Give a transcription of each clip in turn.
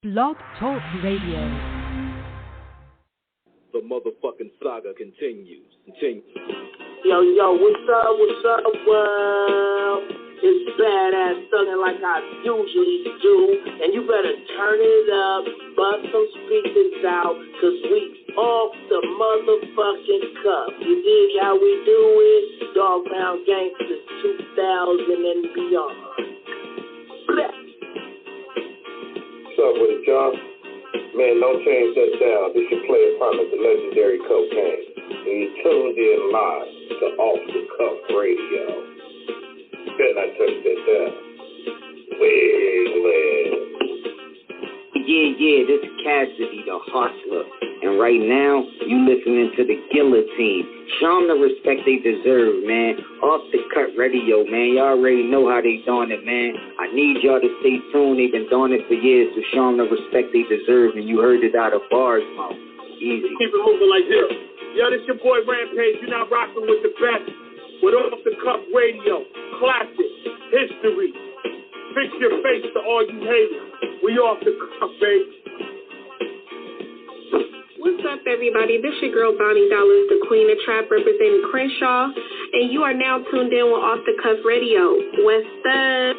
Blog Talk Radio. The motherfucking saga continues. Yo, what's up, world? It's badass thuggin' like I usually do, and you better turn it up, bust some speakers out, cause we off the motherfucking cuff. You dig how we do it? Dog Pound Gangsters 2000 and beyond. Blah. What's up with it, y'all? Man, don't change that down. This your player partner, the legendary Cocaine. And you tuned in live to Off the Cuff Radio. Better not touch that down. Yeah, this is Cassidy, the hustler. And right now, you listening to the Guillotine. Show them the respect they deserve, man. Off the Cut Radio, man. Y'all already know how they doing it, man. I need y'all to stay tuned. They've been doing it for years, so show them the respect they deserve. And you heard it out of bars, mouth. Easy. Keep it moving like this. Yo, this your boy Rampage. You're not rocking with the best. With Off the Cuff Radio. Classic. History. Fix your face to all you haters. We off the cuff, baby. What's up, everybody? This your girl, Bonnie Dollars, the Queen of Trap, representing Crenshaw, and you are now tuned in with Off the Cuff Radio. What's up?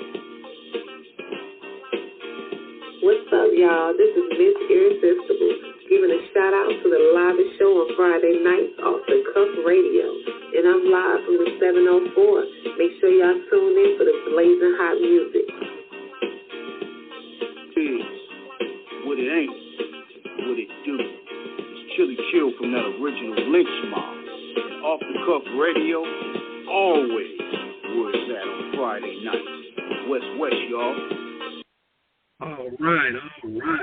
What's up, y'all? This is Miss Irresistible, giving a shout-out to the livest show on Friday nights, Off the Cuff Radio, and I'm live from the 704. Make sure y'all tune in for the blazing hot music. What it ain't, what it do. It's Chili Chill from that original Lynch Mob. And Off the Cuff Radio, always where it's at on Friday nights. West, y'all. All right.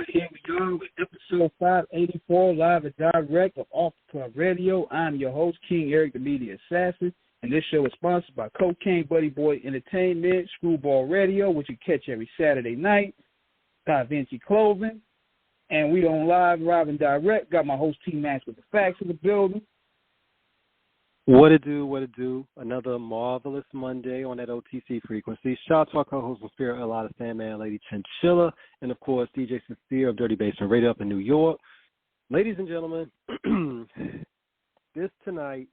Here we go with episode 584, live and direct of Off the Cuff Radio. I'm your host, King Eric, the Media Assassin. And this show is sponsored by Cocaine Buddy Boy Entertainment, Screwball Radio, which you catch every Saturday night, Da Vinci Clothing, and we on live and direct. Got my host T-Max with the facts in the building. What it do. Another marvelous Monday on that OTC frequency. Shout out to our co-host from Spirit, a lot of Sandman, Lady Chinchilla, and of course DJ Sincere of Dirty Basement Radio up in New York. Ladies and gentlemen, this tonight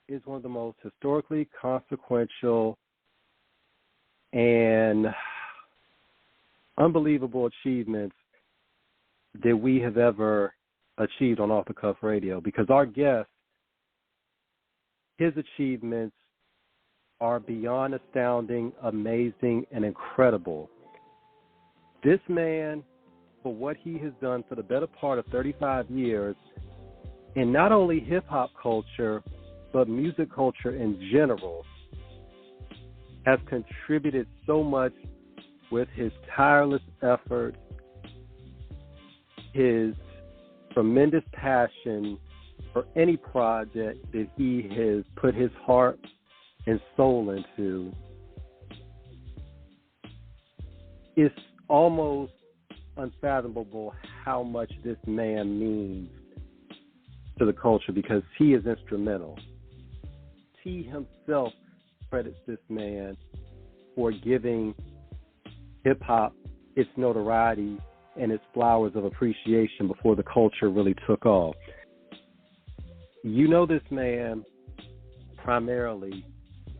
is one of the most historically consequential and unbelievable achievements that we have ever achieved on Off the Cuff Radio, because our guest, his achievements are beyond astounding, amazing, and incredible. This man, for what he has done for the better part of 35 years, in not only hip-hop culture, but music culture in general, has contributed so much with his tireless effort, his tremendous passion for any project that he has put his heart and soul into. It's almost unfathomable how much this man means to the culture, because he is instrumental. He himself credits this man for giving hip-hop its notoriety and its flowers of appreciation before the culture really took off. You know this man primarily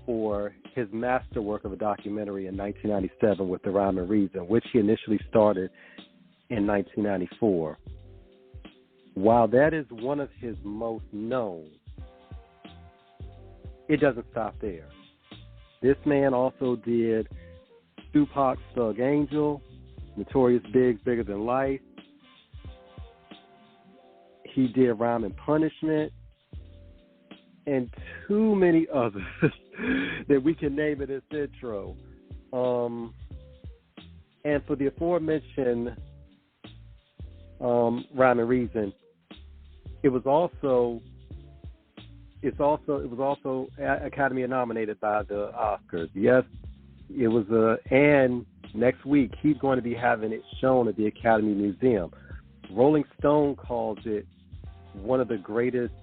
for his masterwork of a documentary in 1997 with The Rhyme and Reason, which he initially started in 1994. While that is one of his most known, it doesn't stop there. This man also did Tupac's Thug Angel, Notorious Big's Bigger Than Life. He did Rhyme and Punishment, and too many others that we can name in this intro. And for the aforementioned Rhyme and Reason, it was also Academy nominated by the Oscars. Yes, it was and next week he's going to be having it shown at the Academy Museum. Rolling Stone calls it one of the greatest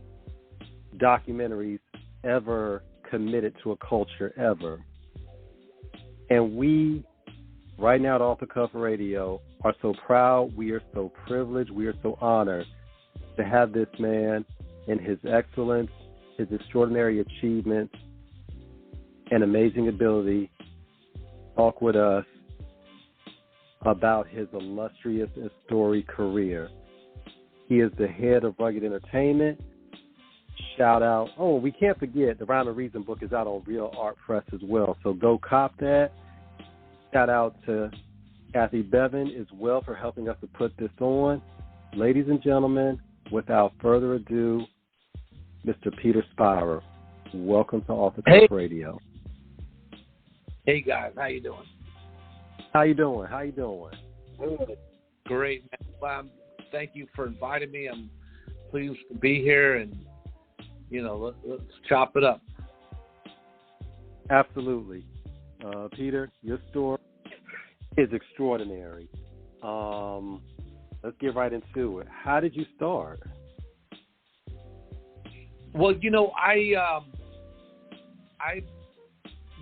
documentaries ever committed to a culture ever. And we right now at Off the Cuff Radio are so proud, we are so privileged, we are so honored to have this man and his excellence, his extraordinary achievements, and amazing ability talk with us about his illustrious and storied career. He is the head of Rugged Entertainment. Shout out. Oh, we can't forget the Rhyme and Reason book is out on Real Art Press as well, so go cop that. Shout out to Kathy Bevan as well for helping us to put this on. Ladies and gentlemen, without further ado, Mr. Peter Spirer. Welcome to Off the Cuff Radio. Hey guys, how you doing? How you doing? How you doing? Good. Great, man. Well, thank you for inviting me. I'm pleased to be here, and let's chop it up. Absolutely, Peter. Your story is extraordinary. Let's get right into it. How did you start? Well, I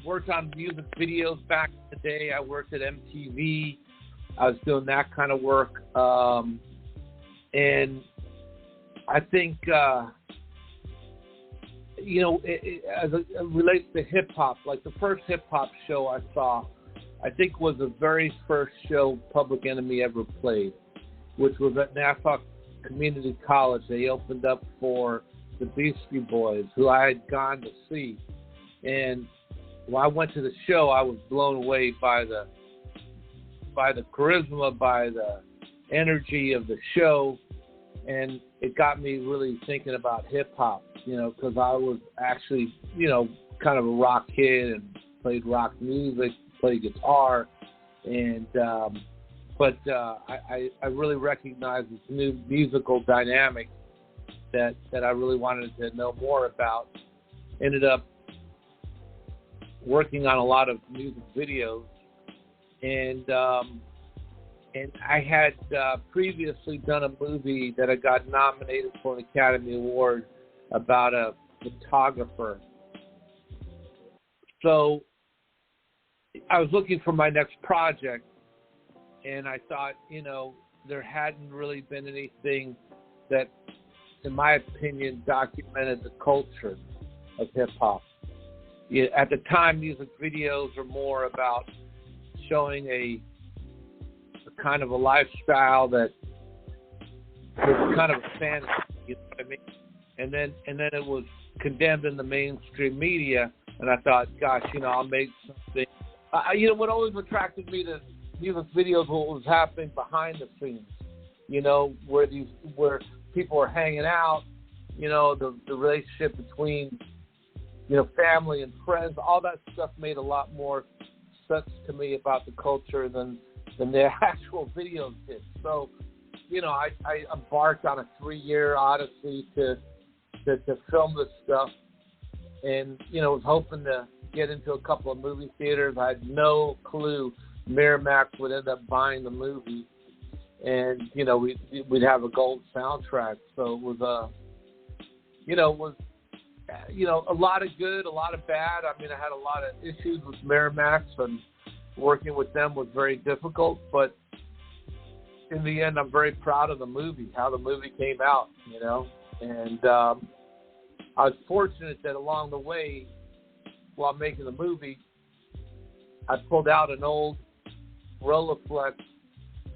worked on music videos back in the day. I worked at MTV. I was doing that kind of work. And I think, as it relates to hip-hop, like the first hip-hop show I saw, I think was the very first show Public Enemy ever played, which was at Nassau Community College. They opened up for the Beastie Boys, who I had gone to see. And when I went to the show, I was blown away by the charisma, by the energy of the show, and it got me really thinking about hip-hop, because I was actually, kind of a rock kid and played rock music, played guitar, and but I really recognized this new musical dynamic that I really wanted to know more about. Ended up working on a lot of music videos, and I had previously done a movie that I got nominated for an Academy Award about a photographer. So I was looking for my next project, and I thought, there hadn't really been anything that, in my opinion, documented the culture of hip-hop. At the time, music videos were more about showing a kind of a lifestyle that was kind of a fantasy, you know what I mean? And then it was condemned in the mainstream media, and I thought, gosh, I'll make something. What always attracted me to music videos was what was happening behind the scenes, where people are hanging out, the relationship between, family and friends, all that stuff made a lot more sense to me about the culture than the actual videos did. So, I embarked on a 3-year odyssey to film this stuff, and, was hoping to get into a couple of movie theaters. I had no clue Miramax would end up buying the movie, and, we'd have a gold soundtrack. So it was a lot of good, a lot of bad. I mean, I had a lot of issues with Miramax, and working with them was very difficult. But in the end, I'm very proud of the movie, how the movie came out, And I was fortunate that along the way, while making the movie, I pulled out an old Rolleiflex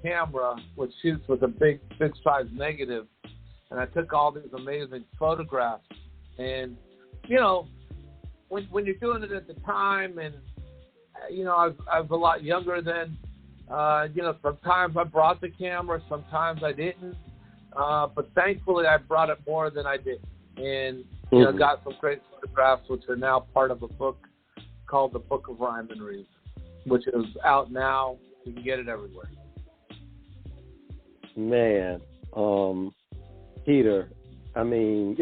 camera, which shoots with a big size negative, and I took all these amazing photographs. And when you're doing it at the time, and I was a lot younger then. Sometimes I brought the camera, sometimes I didn't. But thankfully, I brought it more than I did, and got some great photographs, which are now part of a book called The Book of Rhyme and Reason, which is out now. You can get it everywhere. Man, Peter, I mean,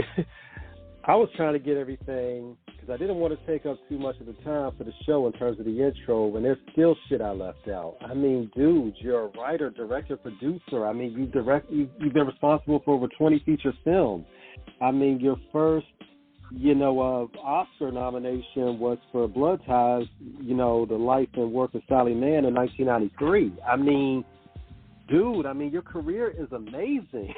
I was trying to get everything because I didn't want to take up too much of the time for the show in terms of the intro, and there's still shit I left out. I mean, dude, you're a writer, director, producer. I mean, you've been responsible for over 20 feature films. I mean, your first Oscar nomination was for Blood Ties, the life and work of Sally Mann in 1993. I mean, dude, your career is amazing.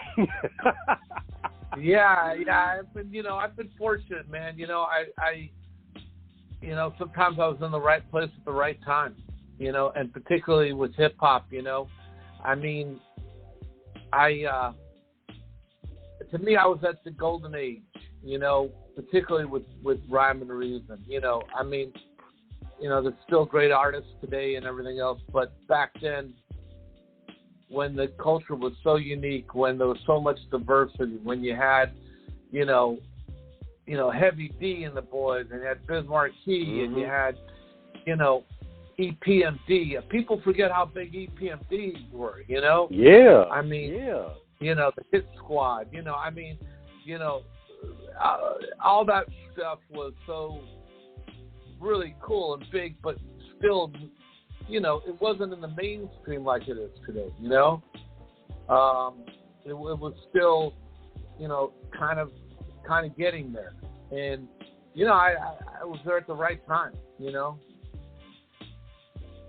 Yeah, I've been fortunate, man. I sometimes I was in the right place at the right time, and particularly with hip hop, to me, I was at the golden age, particularly with Rhyme and Reason. There's still great artists today and everything else, but back then, when the culture was so unique, when there was so much diversity, when you had, Heavy D and the boys, and you had Biz Markie, and you had, EPMD. People forget how big EPMD were, Yeah. The Hit Squad, all that stuff was so really cool and big, but still, it wasn't in the mainstream like it is today, It was still, kind of getting there. And, I was there at the right time,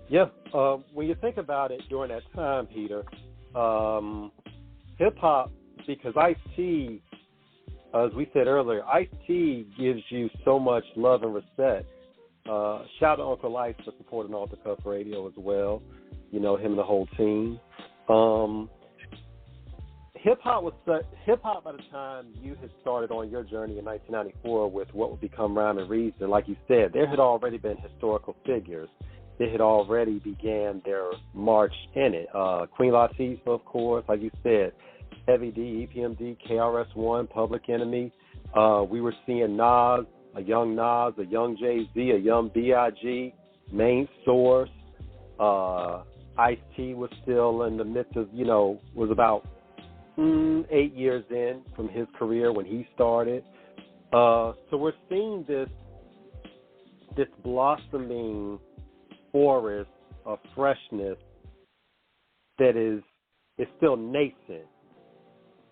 Yeah. When you think about it during that time, Peter, hip-hop, because Ice-T, as we said earlier, Ice-T gives you so much love and respect. Shout out to Uncle Ice for supporting Off the Cuff Radio as well. Him and the whole team. Hip-hop by the time you had started on your journey in 1994 with what would become Rhyme and Reason, like you said, there had already been historical figures. They had already began their march in it. Queen Latifah, of course, like you said, Heavy D, EPMD, KRS-One, Public Enemy. We were seeing Nas, a young Jay-Z, a young B.I.G., Main Source. Ice-T was still in the midst of, was about 8 years in from his career when he started. So we're seeing this blossoming forest of freshness that is still nascent,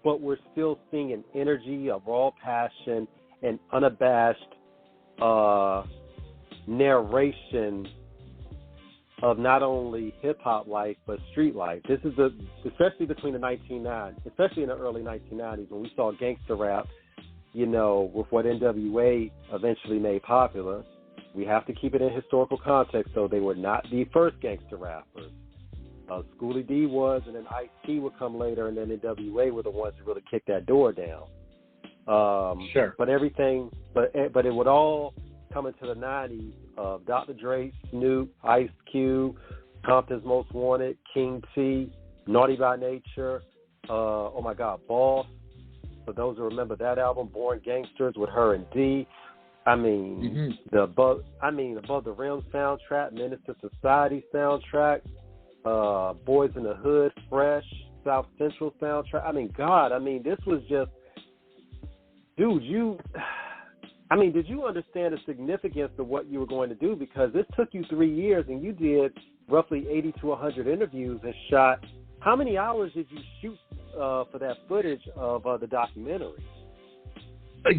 but we're still seeing an energy, a raw passion, and unabashed narration of not only hip-hop life, but street life. This is especially between the 1990s, especially in the early 1990s when we saw gangster rap, with what NWA eventually made popular. We have to keep it in historical context, though. They were not the first gangster rappers. Schoolie D was, and then Ice-T would come later, and then NWA were the ones who really kicked that door down. Sure. But it would all come into the 90s of Dr. Dre, Snoop, Ice Cube, Compton's Most Wanted, King T, Naughty by Nature, Boss. For those who remember that album, Born Gangsters with her and D. The Above the Rim soundtrack, Menace to Society soundtrack, Boys in the Hood, Fresh, South Central soundtrack. This was just, dude, did you understand the significance of what you were going to do? Because this took you 3 years and you did roughly 80 to 100 interviews and shot. How many hours did you shoot for that footage of the documentary? I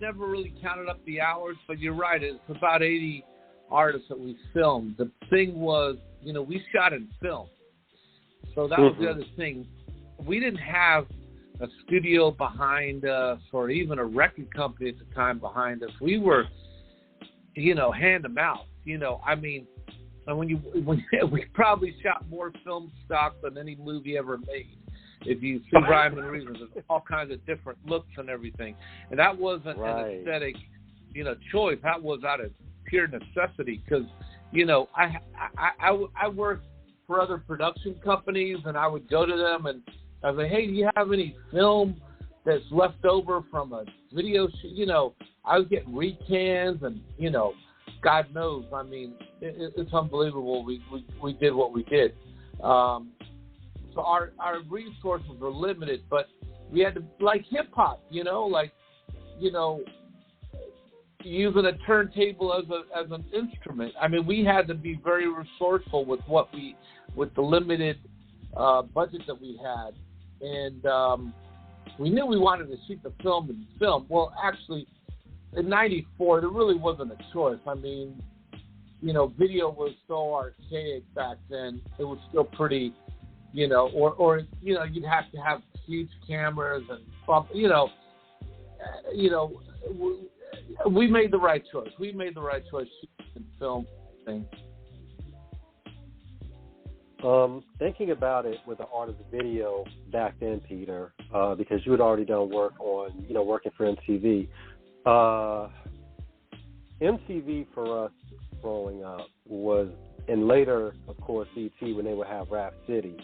never really counted up the hours, but you're right. It's about 80 artists that we filmed. The thing was, we shot in film. So that was the other thing. We didn't have a studio behind us or even a record company at the time behind us. We were, hand to mouth. And we probably shot more film stock than any movie ever made. If you see Rhyme and Reason, there's all kinds of different looks and everything. And that wasn't an aesthetic, choice. That was out of pure necessity because, I worked for other production companies and I would go to them and I was like, hey, do you have any film that's left over from a video shoot? I was getting recans and, God knows. It's unbelievable we did what we did. So our resources were limited, but we had to, like hip-hop, using a turntable as an instrument. We had to be very resourceful with the limited budget that we had. And we knew we wanted to shoot the film in film. Well, actually, in '94, there really wasn't a choice. I mean, video was so archaic back then. It was still pretty, or you'd have to have huge cameras and, we made the right choice. We made the right choice shooting film thing. Thinking about it with the art of the video back then, Peter, because you had already done work on, working for MTV. MTV for us growing up was, and later, of course, BT when they would have Rap City.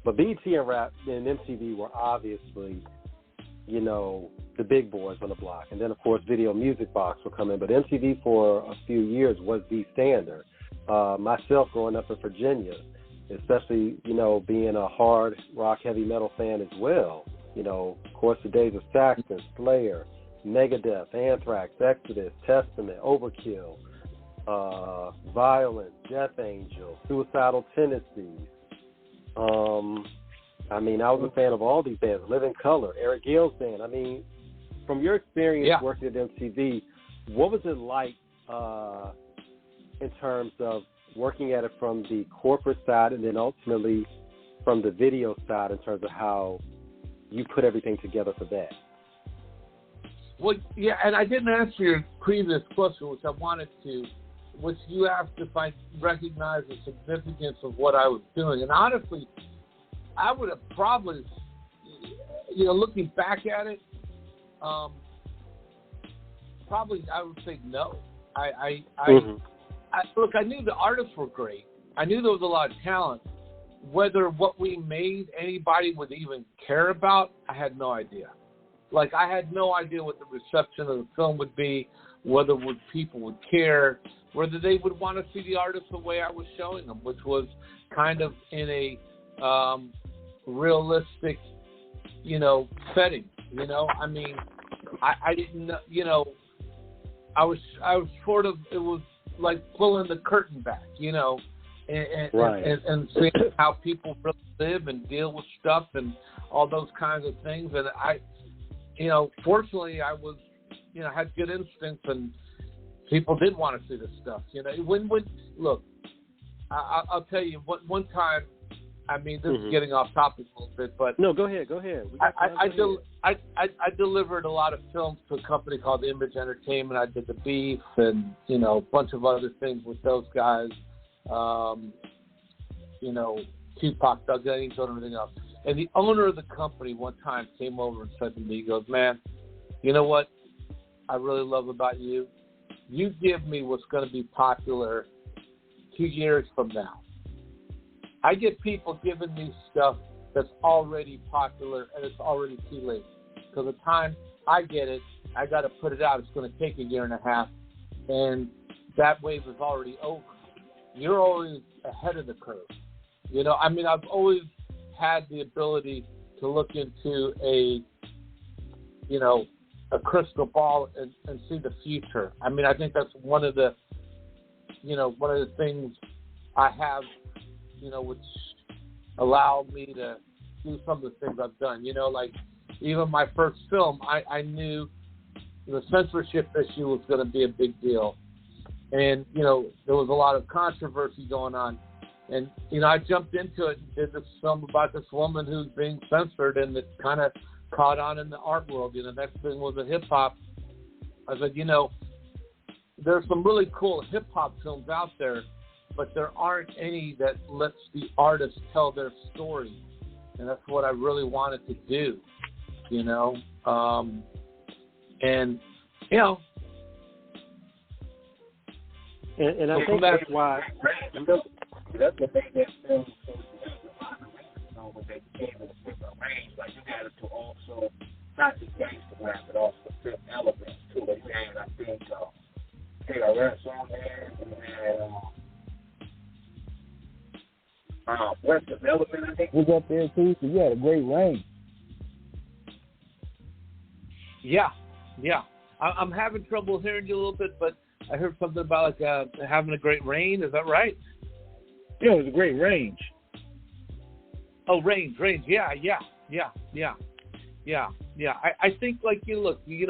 But BT and MTV were obviously, the big boys on the block. And then, of course, Video Music Box would come in. But MTV for a few years was the standard. Myself growing up in Virginia, especially, being a hard rock, heavy metal fan as well. Of course, the days of Saxon, Slayer, Megadeth, Anthrax, Exodus, Testament, Overkill, Violence, Death Angel, Suicidal Tendencies. I was a fan of all these bands. Living Colour, Eric Gill's band. From your experience working at MTV, what was it like in terms of working at it from the corporate side and then ultimately from the video side in terms of how you put everything together for that? Well, yeah, and I didn't answer your previous question, which I wanted to, which you asked if I recognize the significance of what I was doing. And honestly, I would have probably, looking back at it, probably I would say no. Look, I knew the artists were great. I knew there was a lot of talent. Whether what we made anybody would even care about, I had no idea. Like, I had no idea what the reception of the film would be, whether people would care, whether they would want to see the artists the way I was showing them, which was kind of in a realistic, setting. I didn't, I was sort of, it was like pulling the curtain back, and seeing how people really live and deal with stuff and all those kinds of things. And I, fortunately, I was, had good instincts, and people did want to see this stuff. When look, I'll tell you, one time, this is getting off topic a little bit, but no, go ahead. I delivered a lot of films to a company called Image Entertainment. I did The Beef and a bunch of other things with those guys. Tupac, Doug Ellington, and everything else. And the owner of the company one time came over and said to me, he goes, "Man, you know what I really love about you? You give me what's going to be popular 2 years from now. I get people giving me stuff that's already popular, and it's already too late. Because the time I get it, I got to put it out. It's going to take a year and a half, and that wave is already over. You're always ahead of the curve. I've always had the ability to look into a crystal ball and see the future. I think that's one of the things I have, which allowed me to do some of the things I've done. Like even my first film, I knew the censorship issue was going to be a big deal. And, there was a lot of controversy going on. And, I jumped into it and did this film about this woman who's being censored, and it kind of caught on in the art world. The next thing was a hip-hop. I said, there's some really cool hip-hop films out there, but there aren't any that lets the artist tell their story. And that's what I really wanted to do, And I think that's why that's what made that film so when they came in with the range, like you had to also not just gangster rap, but also fit elements to it. You had, I think, KRS on there, and Western Element, I think, was up there too. So you had a great range. Yeah. I'm having trouble hearing you a little bit, but I heard something about having a great range. Is that right? Yeah, it was a great range. Oh, range. Yeah. I think, like, look, we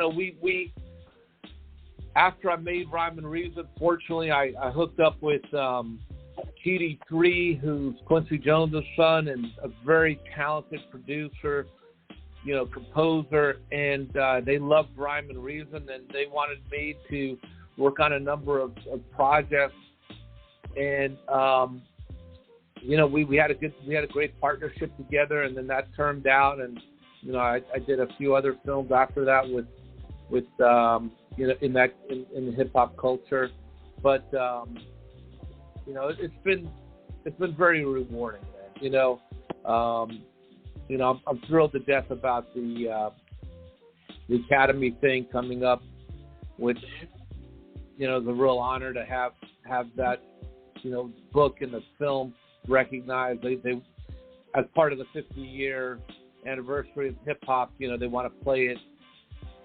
after I made Rhyme and Reason, fortunately, I hooked up with TD3, who's Quincy Jones' son and a very talented producer, composer, and they loved Rhyme and Reason, and they wanted me to work on a number of projects, and we had a great partnership together, and then that turned out, and I did a few other films after that with in the hip hop culture, but it's been very rewarding, man. I'm thrilled to death about the Academy thing coming up, which is a real honor to have that book and the film recognized. They as part of the 50-year anniversary of hip hop, they want to play it.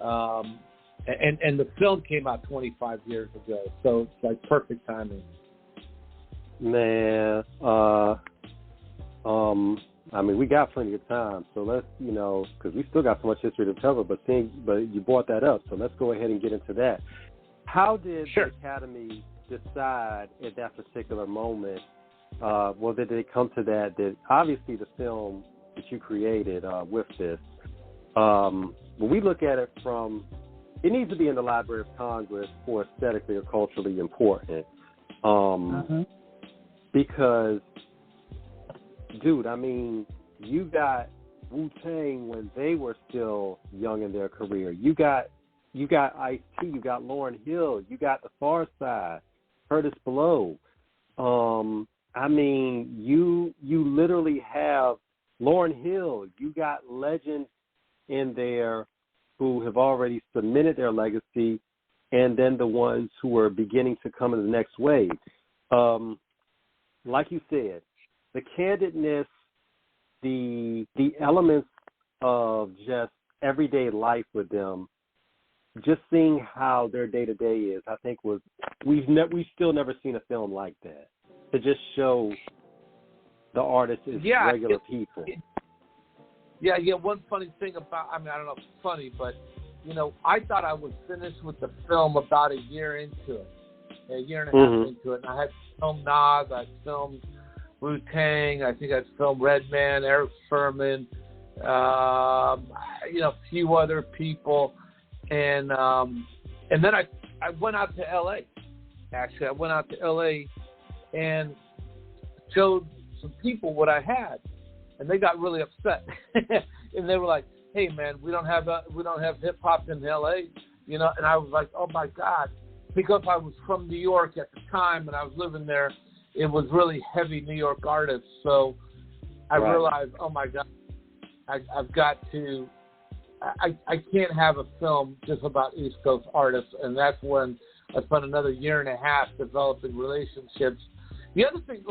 And the film came out 25 years ago, so it's like perfect timing. Man, we got plenty of time, so let's, because we still got so much history to cover, but you brought that up, so let's go ahead and get into that. How did the Academy decide at that particular moment, did they come to that obviously the film that you created with this, when we look at it from, it needs to be in the Library of Congress for aesthetically or culturally important. Because, dude, you got Wu-Tang when they were still young in their career. You got Ice-T, you got Lauryn Hill, you got The Far Side, Curtis Blow. You literally have Lauryn Hill. You got legends in there who have already cemented their legacy, and then the ones who are beginning to come in the next wave. Like you said, the candidness, the elements of just everyday life with them, just seeing how their day-to-day is, I think we've still never seen a film like that, to just show the artists as regular people. Yeah, one funny thing about, I don't know if it's funny, but, I thought I was finished with the film about a year into it, a year and a half into it, and I had filmed Nas, I filmed Wu-Tang, I think I filmed Redman, Eric Sermon, a few other people, and then I went out to L.A., actually. I went out to L.A. and showed some people what I had, and they got really upset. And they were like, "Hey, man, we don't have hip hop in L.A." And I was like, "Oh my God," because I was from New York at the time and I was living there. It was really heavy New York artists, so I realized, oh my God, I've got to. I can't have a film just about East Coast artists, and that's when I spent another year and a half developing relationships. The other thing,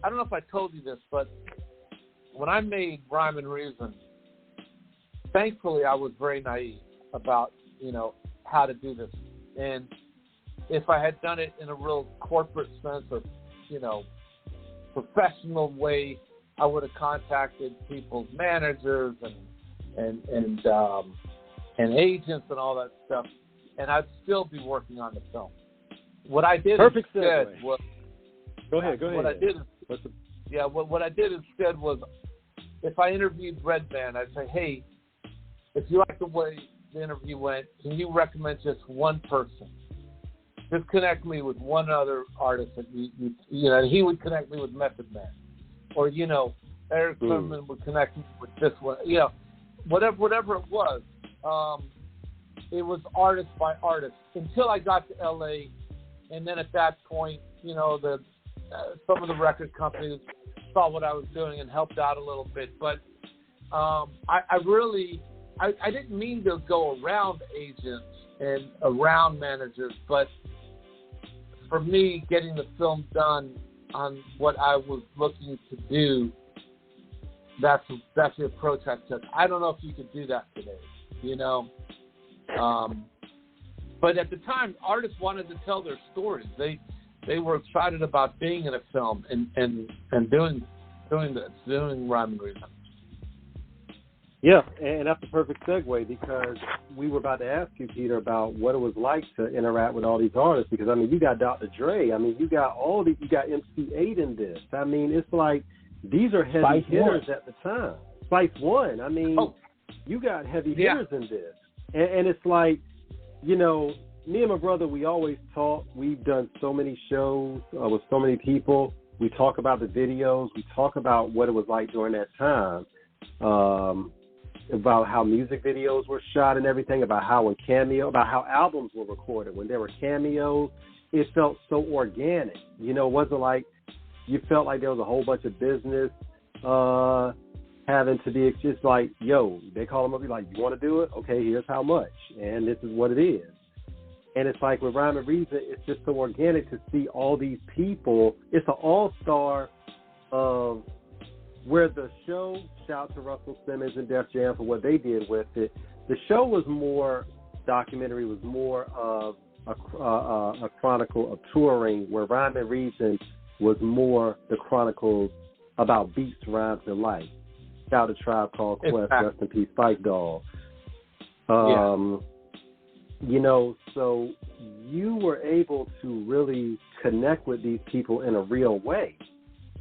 I don't know if I told you this, but when I made Rhyme and Reason, thankfully I was very naive about, how to do this. And if I had done it in a real corporate sense or, professional way, I would have contacted people's managers and agents and all that stuff, and I'd still be working on the film. What I did instead was, Go ahead. What I did instead was, if I interviewed Redman, I'd say, hey, if you like the way the interview went, can you recommend just one person? Just connect me with one other artist that and he would connect me with Method Man, or Eric Sermon would connect me with this one. Whatever it was. It was artist by artist until I got to L.A. And then at that point, some of the record companies saw what I was doing and helped out a little bit. But I didn't mean to go around agents and around managers, but for me, getting the film done on what I was looking to do, that's the approach I took. I don't know if you could do that today, But at the time, artists wanted to tell their stories. They were excited about being in a film and doing Rhyme and Reason. Yeah, and that's a perfect segue because we were about to ask you, Peter, about what it was like to interact with all these artists. Because I mean, you got Dr. Dre. I mean, you got you got MC8 in this. I mean, it's like these are heavy hitters at the time. Spice One. I mean, you got heavy hitters in this, and it's like, you know, me and my brother, we always talk. We've done so many shows with so many people. We talk about the videos. We talk about what it was like during that time. About how music videos were shot and everything, about how albums were recorded. When there were cameos, it felt so organic. You know, it wasn't like you felt like there was a whole bunch of business having to be. It's just like, yo, they call them up, be like, you want to do it? Okay, here's how much, and this is what it is. And it's like with Rhyme and Reason, it's just so organic to see all these people. It's an all-star of where the show, shout out to Russell Simmons and Def Jam for what they did with it. The show was more documentary, was more of a chronicle of touring, where Rhyme and Reason was more the chronicles about beats, rhymes, and life. Shout out to Tribe Called Quest, rest in peace, Spike Dog. You know, so you were able to really connect with these people in a real way.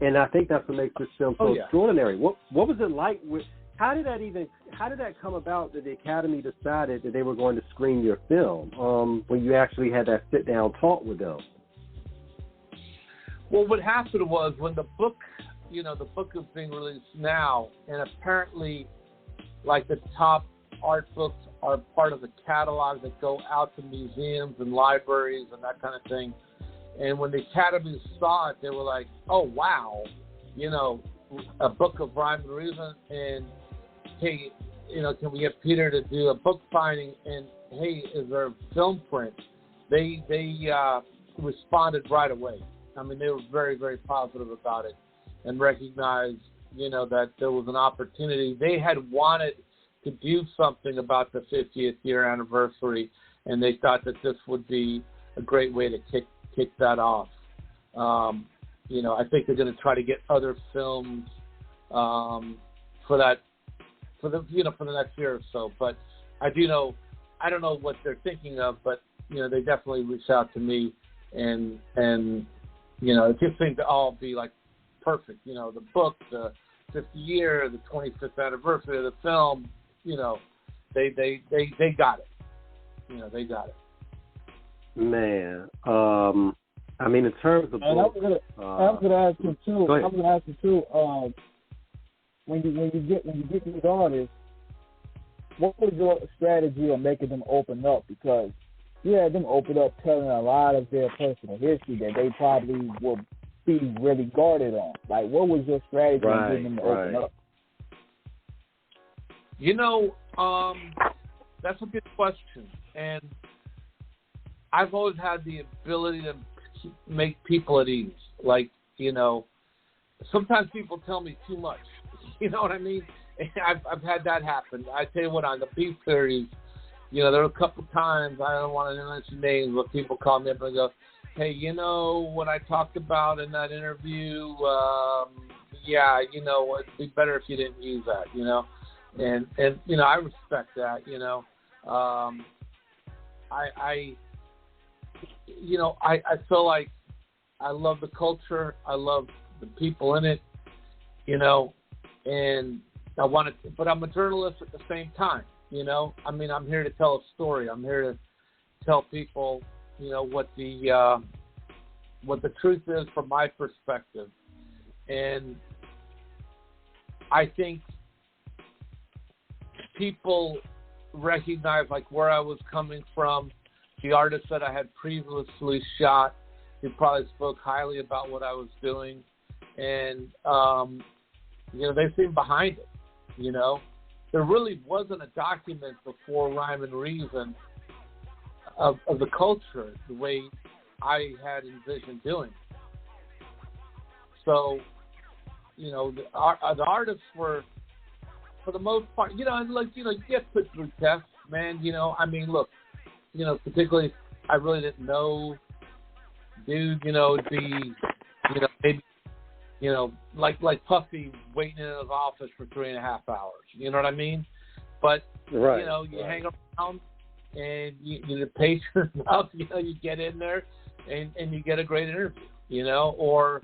And I think that's what makes this film so extraordinary. What was it like? How did that come about that the Academy decided that they were going to screen your film when you actually had that sit down talk with them? Well, what happened was when the book is being released now, and apparently, like, the top art books are part of the catalog that go out to museums and libraries and that kind of thing. And when the Academy saw it, they were like, oh, wow, you know, a book of Rhyme and Reason, and, hey, you know, can we get Peter to do a book signing, and, hey, is there a film print? They responded right away. I mean, they were very, very positive about it and recognized, you know, that there was an opportunity. They had wanted to do something about the 50th year anniversary, and they thought that this would be a great way to kick that off. You know, I think they're going to try to get other films for the next year or so. But I don't know what they're thinking of, but, you know, they definitely reached out to me, and you know, it just seemed to all be like perfect. You know, the book, the 50th year, the 25th anniversary of the film. You know, they got it. You know, they got it. Man, I mean, in terms of books, I'm gonna ask you too. When you get these artists, what was your strategy on making them open up? Because you had them open up, telling a lot of their personal history that they probably will be really guarded on. Like, what was your strategy on getting them to open up? You know, that's a good question, and I've always had the ability to make people at ease. Like, you know, sometimes people tell me too much. You know what I mean? I've had that happen. I tell you what, on the Beef Series, you know, there were a couple times, I don't want to mention names, but people call me up and go, hey, you know, what I talked about in that interview, you know, it'd be better if you didn't use that, you know? And you know, I respect that, you know. I feel like I love the culture. I love the people in it, you know, and I want to, but I'm a journalist at the same time, you know. I mean, I'm here to tell a story. I'm here to tell people, you know, what the truth is from my perspective. And I think people recognize, like, where I was coming from, the artists that I had previously shot, who probably spoke highly about what I was doing, and you know, they seemed behind it. You know, there really wasn't a document before Rhyme and Reason of the culture the way I had envisioned doing. So, you know, the artists were, for the most part, you know, and like, you know, you get put through tests, man. You know, I mean, look, you know, particularly, I really didn't know, dude, you know, it'd be, you know, maybe, like Puffy waiting in his office for 3.5 hours. You know what I mean? But you hang around and you're patient enough. You get in there and you get a great interview. Or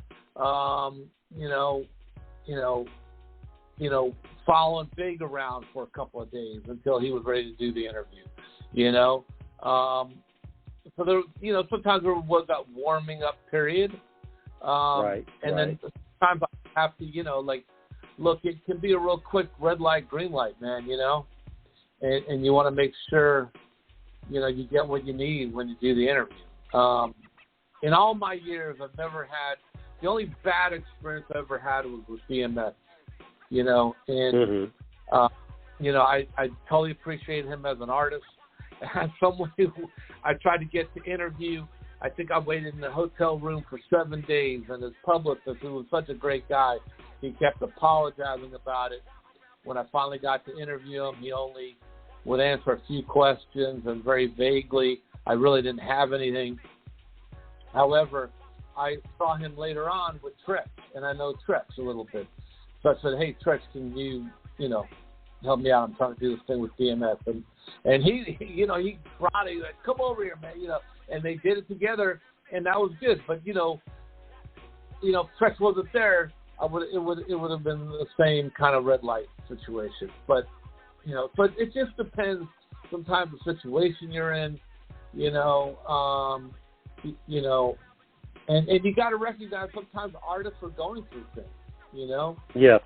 following Big around for a couple of days until he was ready to do the interview. So there, sometimes there was that warming up period. Then sometimes I have to, look, it can be a real quick red light, green light, man, and you want to make sure, you get what you need when you do the interview. In all my years, I've never had, the only bad experience I ever had was with DMS, I totally appreciate him as an artist. As someone who I tried to get to interview, I think I waited in the hotel room for 7 days, and his publicist, who was such a great guy, he kept apologizing about it. When I finally got to interview him, he only would answer a few questions and very vaguely. I really didn't have anything. However, I saw him later on with Trex, and I know Trex a little bit. So I said, hey, Trex, can you, help me out? I'm trying to do this thing with DMS. And he brought it, like, come over here, man, and they did it together, and that was good. But, if Trex wasn't there, it would have been the same kind of red light situation. But, but it just depends sometimes the situation you're in, and you got to recognize sometimes artists are going through things, Yeah.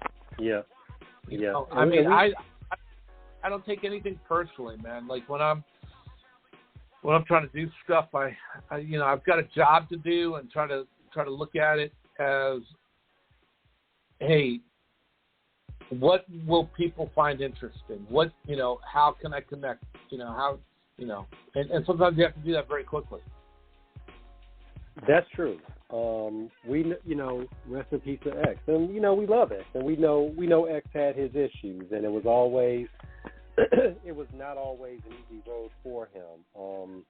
I don't take anything personally, man. Like when I'm trying to do stuff, I've got a job to do and try to look at it as, hey, what will people find interesting? What, how can I connect? And sometimes you have to do that very quickly. That's true. We, rest in peace to X, and we love X, and we know X had his issues, and it was not always an easy road for him.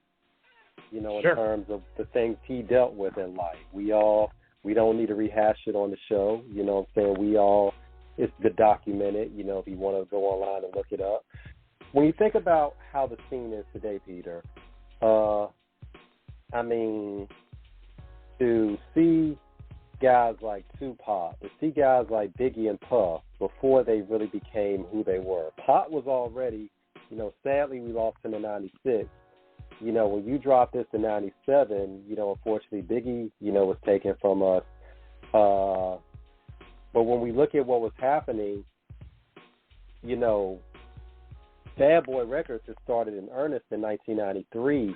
In terms of the things he dealt with in life, we don't need to rehash it on the show. You know what I'm saying? It's good documented. If you want to go online and look it up. When you think about how the scene is today, Peter, to see guys like Tupac, to see guys like Biggie and Puff before they really became who they were. Pac was already, sadly we lost him in 96. When you dropped this in 97, unfortunately Biggie, was taken from us. But when we look at what was happening, Bad Boy Records had started in earnest in 1993,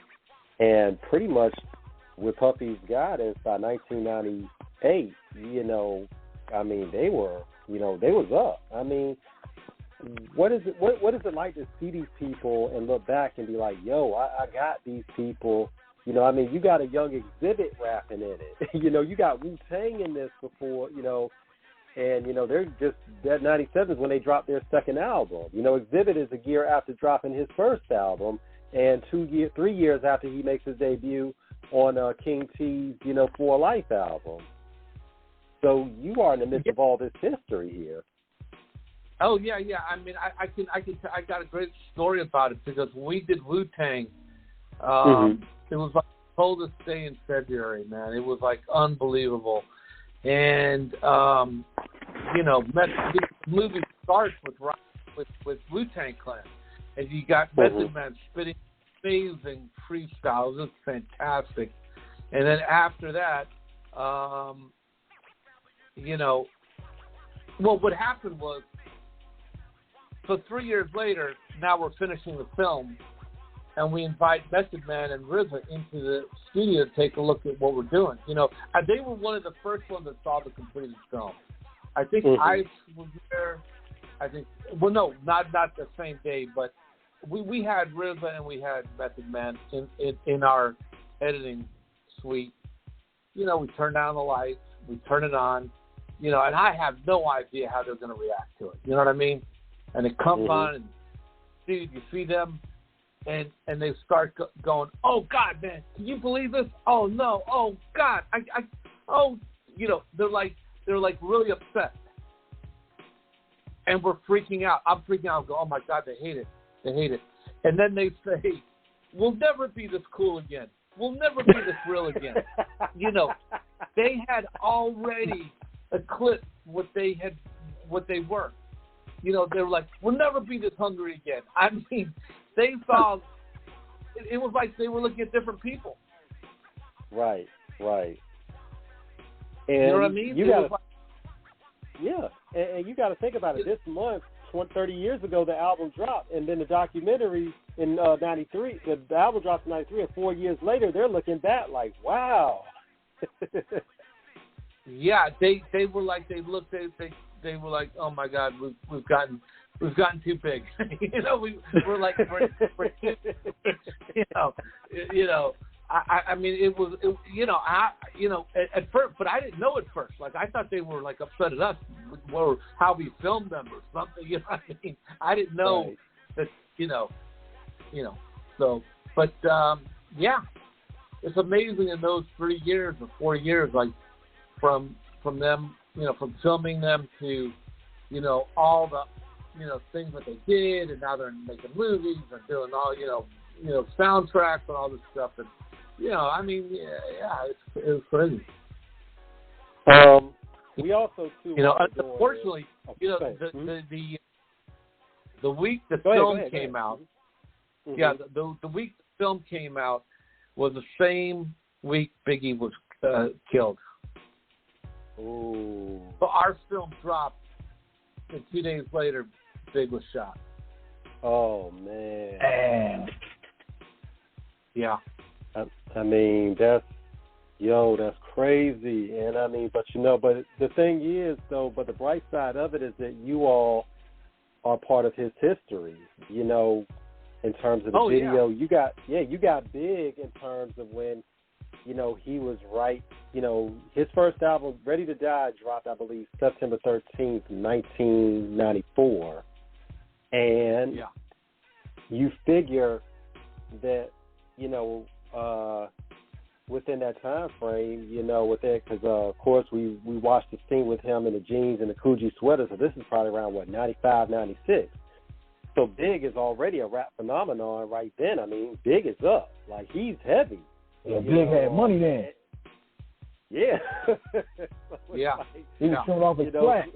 and pretty much with Puffy's guidance by 1998, they was up. What is it like to see these people and look back and be like, yo, I got these people. You got a young Exhibit rapping in it. You got Wu-Tang in this before, and, they're just, that 97 is when they dropped their second album. Exhibit is a year after dropping his first album, and 3 years after he makes his debut on King T's, For Life album. So you are in the midst of all this history here. Oh yeah. I got a great story about it, because when we did Wu-Tang, it was like the coldest day in February, man. It was like unbelievable. And, the movie starts with Wu-Tang Clan. And you got Method Man spitting amazing freestyles. It was fantastic. And then after that, what happened was, so 3 years later, now we're finishing the film, and we invite Method Man and RZA into the studio to take a look at what we're doing. They were one of the first ones that saw the completed film. I think I was there. Not the same day, but we had RZA and we had Method Man in our editing suite. We turn down the lights, we turn it on, and I have no idea how they're going to react to it. You know what I mean? And it comes on, and dude, you see them, and they start going, oh God, man, can you believe this? Oh no, oh God, they're they're like really upset, and we're freaking out. I'm freaking out. I go, oh my God, they hate it. They hate it. And then they say, we'll never be this cool again. We'll never be this real again. You know, they had already eclipsed what they were. You know, they were like, we'll never be this hungry again. I mean, they saw, it was like they were looking at different people. Right. And you know what I mean? And you got to think about it. This month, 30 years ago, the album dropped, and then the documentary in 93, the album dropped in 93, and 4 years later, they're looking back like, wow. Yeah, they were like, they were like, oh my God, we've gotten too big. You know, we're like, we're too, you know. I mean, it was, at first, but I didn't know at first. Like, I thought they were, like, upset at us or how we filmed them or something, you know what I mean? I didn't know that, so, but, yeah, it's amazing in those 3 years or 4 years, like, from them, from filming them to, all the, things that they did, and now they're making movies and doing all, soundtracks and all this stuff, and, I mean, it was crazy. We also too. Unfortunately, the week the film came out, the week the film came out was the same week Biggie was killed. Ooh. So our film dropped, and 2 days later, Big was shot. Oh man. Yeah. I mean, that's crazy. And I mean, but the thing is, though, but the bright side of it is that you all are part of his history, in terms of the video. Yeah. You got big in terms of when, he was right. His first album, Ready to Die, dropped, I believe, September 13th, 1994. And you figure that, within that time frame, because of course we watched the scene with him in the jeans and the Coogee sweater, so this is probably around 95, 96. So Big is already a rap phenomenon right then. I mean, Big is up, like he's heavy. Yeah, Big had money then. Yeah. Yeah. He was showing off his flat.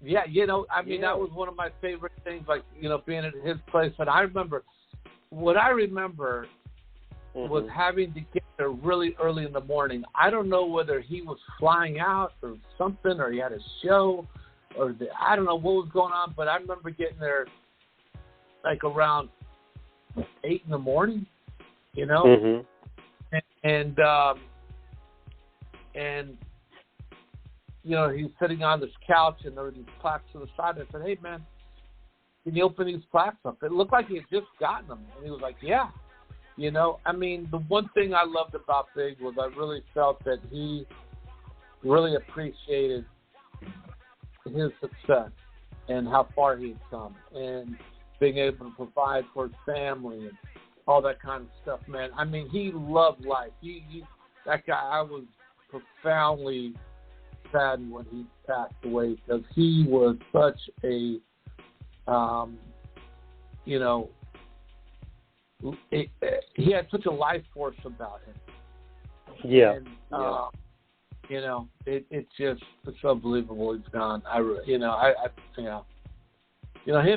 Yeah, I mean, that was one of my favorite things, like, being at his place. And I remember, was having to get there really early in the morning. I don't know whether he was flying out or something, or he had a show, or I don't know what was going on, but I remember getting there like around 8 in the morning, and he's sitting on this couch, and there were these plaques to the side. I said, hey, man, can you open these plaques up? It looked like he had just gotten them. And he was like, yeah. I mean, the one thing I loved about Big was I really felt that he really appreciated his success and how far he'd come and being able to provide for his family and all that kind of stuff, man. I mean, he loved life. That guy, I was profoundly saddened when he passed away because he was such a, he had such a life force about him. Yeah. And, it's unbelievable he's gone. Him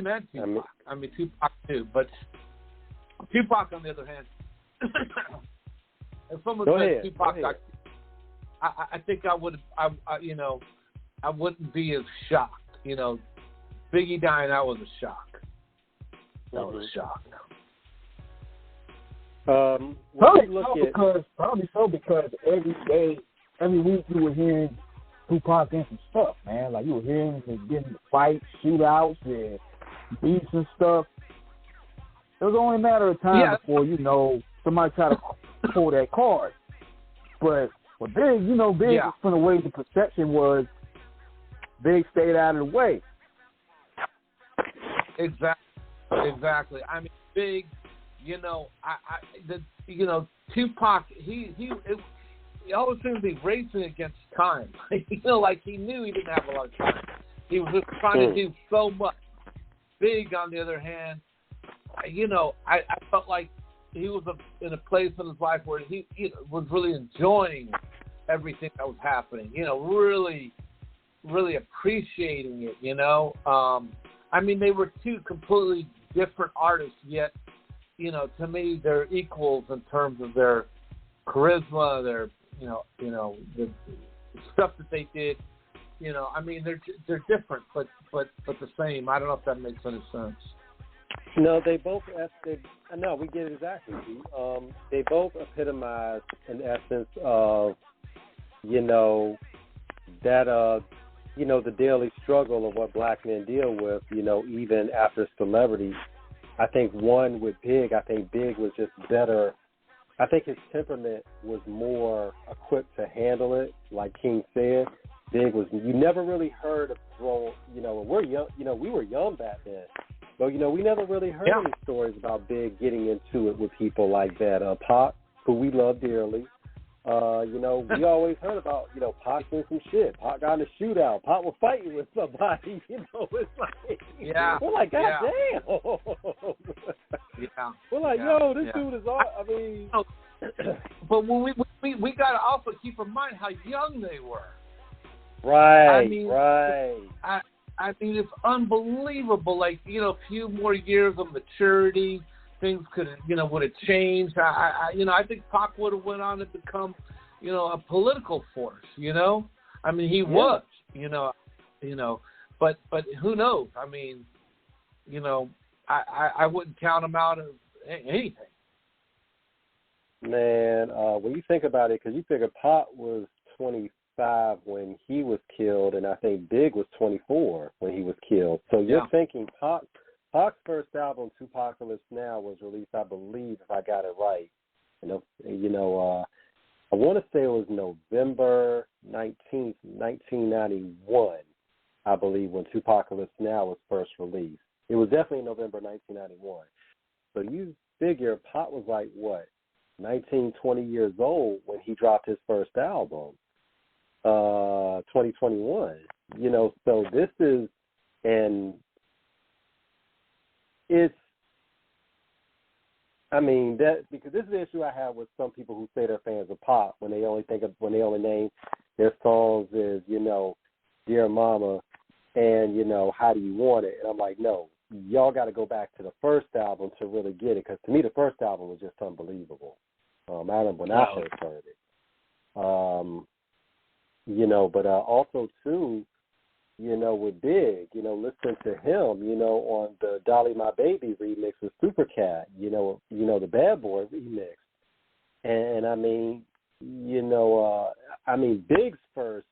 and Tupac. I mean, Tupac too, but Tupac on the other hand, if someone said Tupac, I think I would, I wouldn't be as shocked. Biggie dying, that was a shock. That was a shock. Probably so because every week you were hearing Tupac in some stuff, man. Like you were hearing him getting fights, shootouts, and beats and stuff. It was only a matter of time before somebody tried to pull that card. But with Big, Big from the way the perception was, Big stayed out of the way. Exactly. I mean, Big. Tupac. he always seemed to be racing against time. Like he knew he didn't have a lot of time. He was just trying to do so much. Big, on the other hand, I felt like he was in a place in his life where he was really enjoying everything that was happening. Really, really appreciating it. I mean, they were two completely different artists, yet, to me, they're equals in terms of their charisma, their, the stuff that they did. I mean, they're different, but the same. I don't know if that makes any sense. No, they both. No, we get it exactly. They both epitomize an essence of, that the daily struggle of what black men deal with. Even after celebrity. I think one with Big. I think Big was just better. I think his temperament was more equipped to handle it. Like King said, Big was. You never really heard of throwing. We're young. We were young back then. But, we never really heard any stories about Big getting into it with people like that. Pac, who we love dearly, we always heard about, Pac doing some shit. Pac got in a shootout. Pac was fighting with somebody. It's like, we're like, God damn. We're like, yo, this dude is all, I mean. But when we got to also keep in mind how young they were. Right, I mean, right. I mean, it's unbelievable. Like, a few more years of maturity, things could, would have changed. I think Pac would have went on to become, a political force. I mean, he was. But who knows? I mean, I wouldn't count him out of anything. Man, when you think about it, because you figure Pac was 25 when he was killed, and I think Big was 24 when he was killed. So you're thinking Pac's first album, Tupacalypse Now, was released, I believe, if I got it right. I want to say it was November 19th, 1991, I believe, when Tupacalypse Now was first released. It was definitely November 1991. So you figure Pac was like, what, 19, 20 years old when he dropped his first album. 2021, so this is, and it's, I mean, that, because this is the issue I have with some people who say they're fans of Pac when they only name their songs as, Dear Mama and, How Do You Want It? And I'm like, no, y'all got to go back to the first album to really get it, because to me the first album was just unbelievable. I remember when I first heard it. But also, too, with Big, listen to him, on the Dolly My Baby remix with Supercat, the Bad Boy remix. And I mean, Big's first,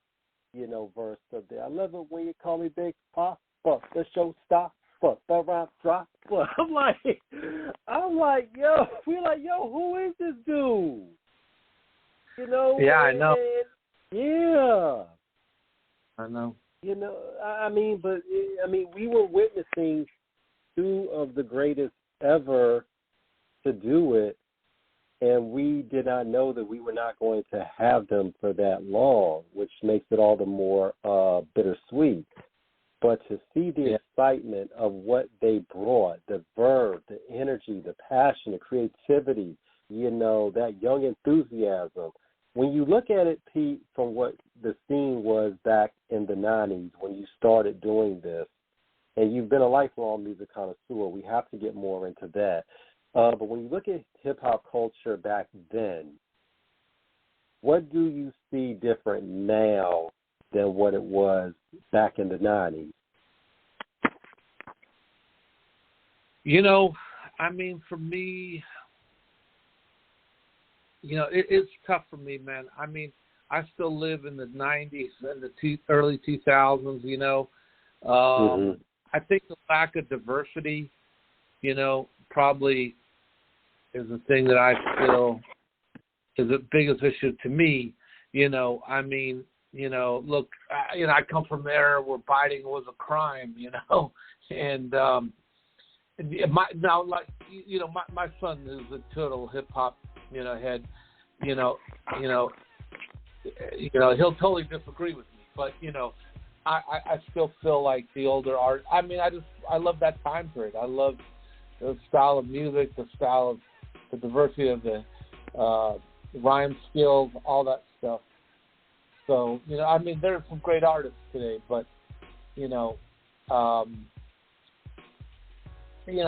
verse of the, I love it when you call me Big Pop, fuck the show stop, fuck the rap drop. I'm like, yo, we're like, yo, who is this dude? Yeah, I know. Yeah. I know. We were witnessing two of the greatest ever to do it, and we did not know that we were not going to have them for that long, which makes it all the more bittersweet. But to see the excitement of what they brought, the verve, the energy, the passion, the creativity, that young enthusiasm. When you look at it, Pete, from what the scene was back in the 90s when you started doing this, and you've been a lifelong music connoisseur, we have to get more into that. But when you look at hip-hop culture back then, what do you see different now than what it was back in the 90s? For me, it's tough for me, man. I still live in the 90s and the early 2000s, I think the lack of diversity, probably is the thing that I feel is the biggest issue to me. Look, I come from there where biting was a crime, and my son is a total hip hop, head, he'll totally disagree with me, but I still feel like the older art. I mean, I love that time period. I love the style of music, the style of the diversity of the rhyme skills, all that stuff. So I mean, there are some great artists today, but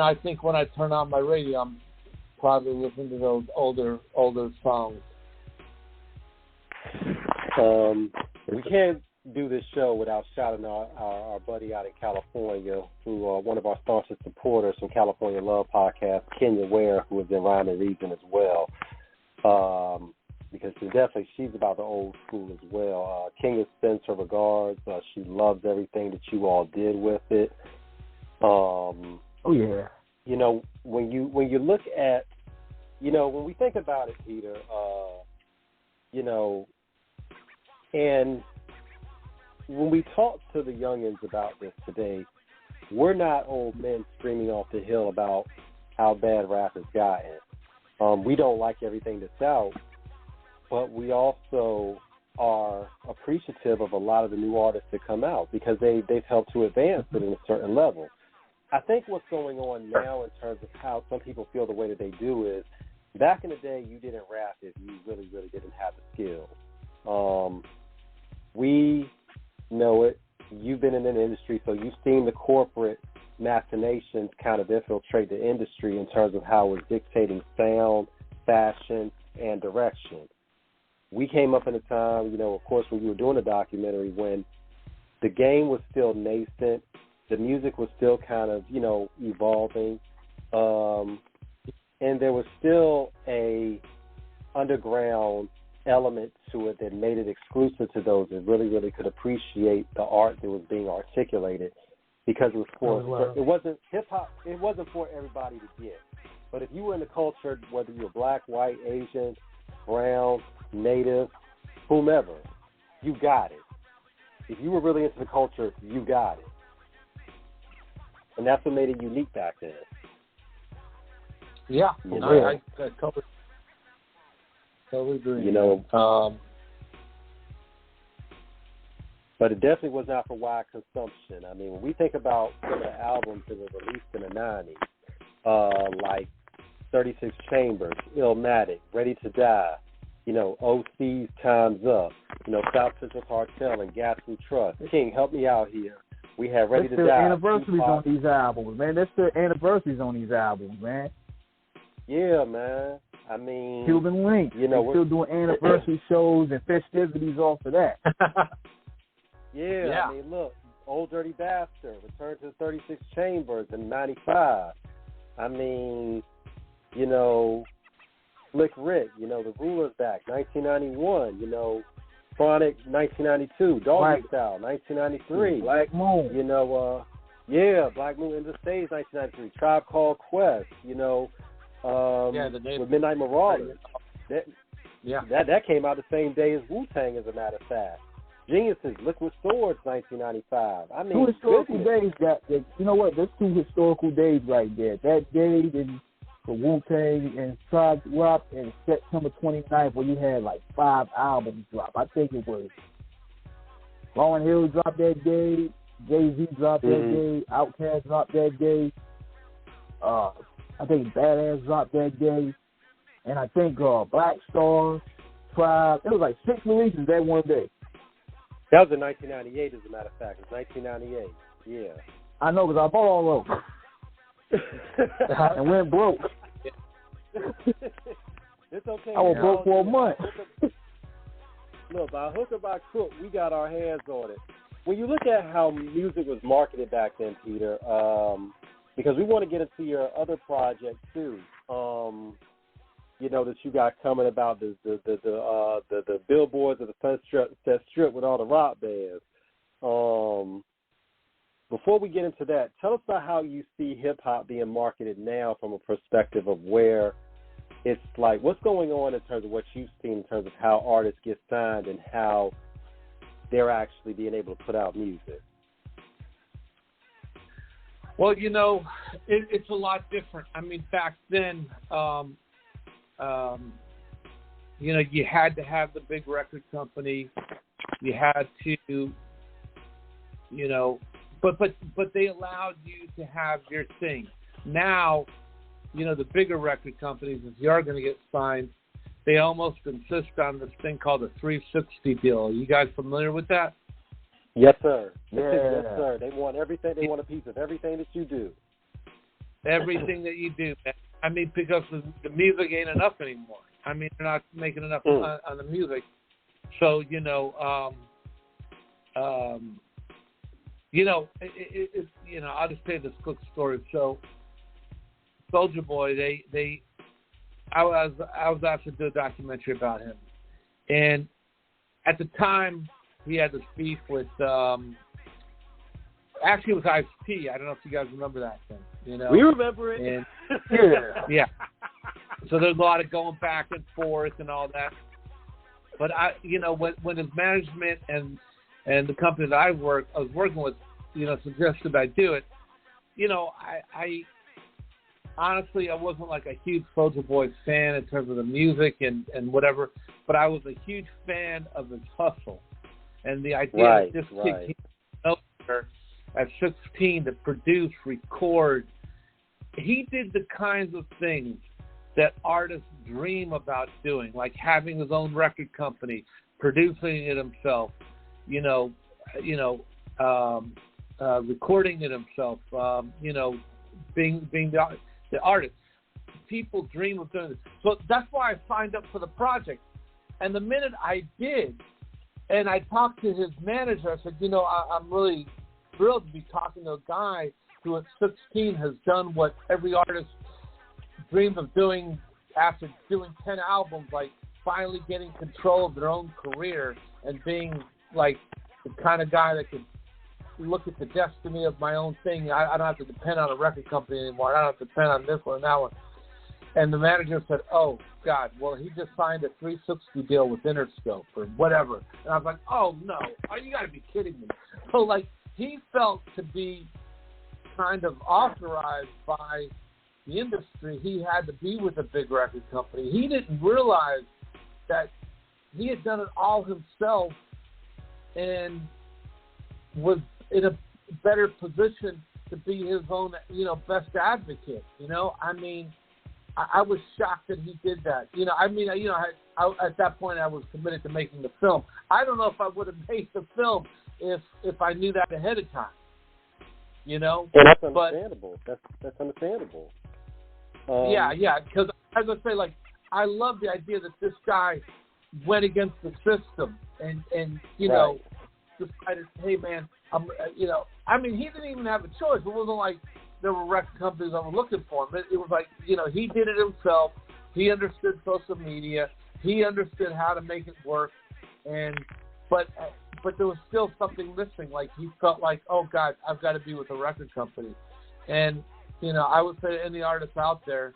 I think when I turn on my radio, I'm probably listening to those older songs. We can't do this show without shouting our buddy out in California, who one of our staunch supporters from California Love Podcast, Kenya Ware, who is in Rhyme and Reason as well. Because she's about the old school as well. Kenya sends her regards. She loves everything that you all did with it. Oh yeah. When you look at, when we think about it, Peter, and when we talk to the youngins about this today, we're not old men screaming off the hill about how bad rap has gotten. We don't like everything that's out, but we also are appreciative of a lot of the new artists that come out because they've helped to advance it in a certain level. I think what's going on now in terms of how some people feel the way that they do is, back in the day, you didn't rap if you really, really didn't have the skills. We know it. You've been in an industry, so you've seen the corporate machinations kind of infiltrate the industry in terms of how it's dictating sound, fashion, and direction. We came up in a time, of course, when you were doing a documentary, when the game was still nascent, the music was still kind of, evolving, and there was still a underground element to it that made it exclusive to those that really, really could appreciate the art that was being articulated, because it was for it wasn't hip hop. It wasn't for everybody to get. But if you were in the culture, whether you were black, white, Asian, brown, native, whomever, you got it. If you were really into the culture, you got it. And that's what made it unique back then. Yeah, I totally agree. But it definitely was not for wide consumption. I mean, when we think about some of the albums that were released in the 90s, like 36 Chambers, Illmatic, Ready to Die, OC's Time's Up, South Central Cartel and Gas We Trust. King, help me out here. We have Ready to Die. There's still anniversaries on these albums, man. There's still anniversaries on these albums, man. Yeah, man. I mean, Cuban Link. They're still doing anniversary shows and festivities off of that. Yeah, I mean, look, Old Dirty Bastard, Return to the 36 Chambers in 95. I mean, Slick Rick, The Ruler's Back, 1991, Chronic, 1992, Doggy Style, 1993. Black Moon. Black Moon in the Stage, 1993. Tribe Called Quest, with Midnight Marauders. That came out the same day as Wu-Tang, as a matter of fact. Geniuses, Liquid Swords, 1995. I mean, two historical days. There's two historical days right there. That day for Wu-Tang and Tribe Rock, and September 29th, where you had like 5 albums drop. I think it was Lauryn Hill dropped that day, Jay-Z dropped that day, Outkast dropped that day. I think Badass dropped that day, and I think Black Star, Tribe. It was like 6 releases that one day. That was in 1998, as a matter of fact. It was 1998. Yeah. I know, because I bought all of them. And went broke. It's okay. I was broke for a month. Look, by hook or by crook, we got our hands on it. When you look at how music was marketed back then, Peter, because we want to get into your other project too, that you got coming about the billboards of the Sunset Strip with all the rock bands. Before we get into that, tell us about how you see hip-hop being marketed now from a perspective of where it's like, what's going on in terms of what you've seen in terms of how artists get signed and how they're actually being able to put out music. Well, it's a lot different. I mean, back then, you know, you had to have the big record company. You had to, you know, but they allowed you to have your thing. Now, you know, the bigger record companies, if you are going to get signed, they almost insist on this thing called a 360 deal. Are you guys familiar with that? Yes, sir. Yeah. Yes, sir. They want everything. They want a piece of everything that you do. Everything that you do, man. I mean, because the music ain't enough anymore. I mean, they're not making enough on the music. So, you know, you know, you know, I'll just tell you this quick story. So, Soulja Boy, I was asked to do a documentary about him, and at the time he had this beef with, actually it was Ice-T. I don't know if you guys remember that thing. You know, we remember it. And, yeah. So there's a lot of going back and forth and all that. But you know, when his management and the company that I was working with, you know, suggested I do it, you know, I honestly, I wasn't like a huge Soulja Boy fan in terms of the music and whatever, but I was a huge fan of his hustle and the idea that this kid came out there at 16 to produce, record. He did the kinds of things that artists dream about doing, like having his own record company, producing it himself, recording it himself, being the artist. People dream of doing this. So that's why I signed up for the project. And the minute I did, and I talked to his manager, I said, I'm really thrilled to be talking to a guy who at 16 has done what every artist dreams of doing after doing 10 albums, like finally getting control of their own career and being like the kind of guy that could look at the destiny of my own thing. I don't have to depend on a record company anymore. I don't have to depend on this one and that one. And the manager said, oh, God, well, he just signed a 360 deal with Interscope or whatever. And I was like, oh, no, you got to be kidding me. So, like, he felt to be kind of authorized by the industry, he had to be with a big record company. He didn't realize that he had done it all himself and was in a better position to be his own, best advocate. I mean, I was shocked that he did that. At that point I was committed to making the film. I don't know if I would have made the film if I knew that ahead of time. And that's understandable. That's understandandable. Yeah, because as I say, like, I love the idea that this guy went against the system and decided, hey man, I mean, he didn't even have a choice. It wasn't like there were record companies that were looking for him. It was like, he did it himself. He understood social media. He understood how to make it work. But there was still something missing. Like, he felt like, oh God, I've got to be with a record company. And I would say to any artist out there,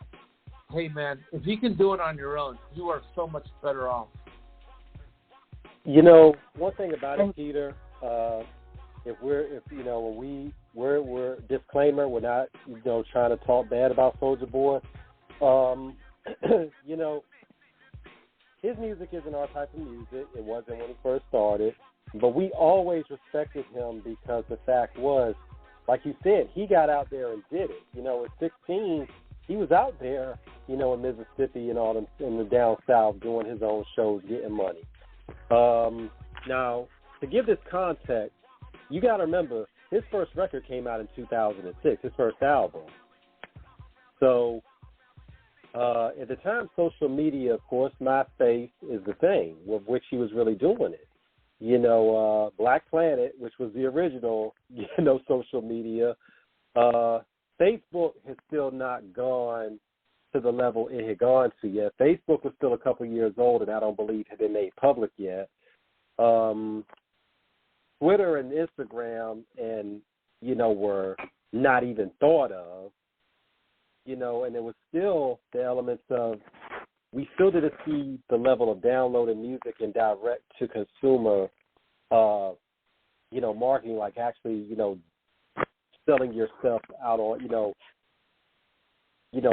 hey man, if you can do it on your own, you are so much better off. One thing about it, Peter, we're disclaimer, we're not, trying to talk bad about Soulja Boy. His music isn't our type of music. It wasn't when he first started, but we always respected him because the fact was, like you said, he got out there and did it. At 16, he was out there, in Mississippi and all them, in the down south, doing his own shows, getting money. Now, to give this context, you got to remember, his first record came out in 2006, his first album. So, at the time, social media, of course, MySpace is the thing with which he was really doing it. Black Planet, which was the original, social media. Facebook has still not gone to the level it had gone to yet. Facebook was still a couple years old, and I don't believe had been made public yet. Twitter and Instagram were not even thought of, and there was still the elements of, we still didn't see the level of downloading music and direct to consumer, marketing, like actually, selling yourself out on,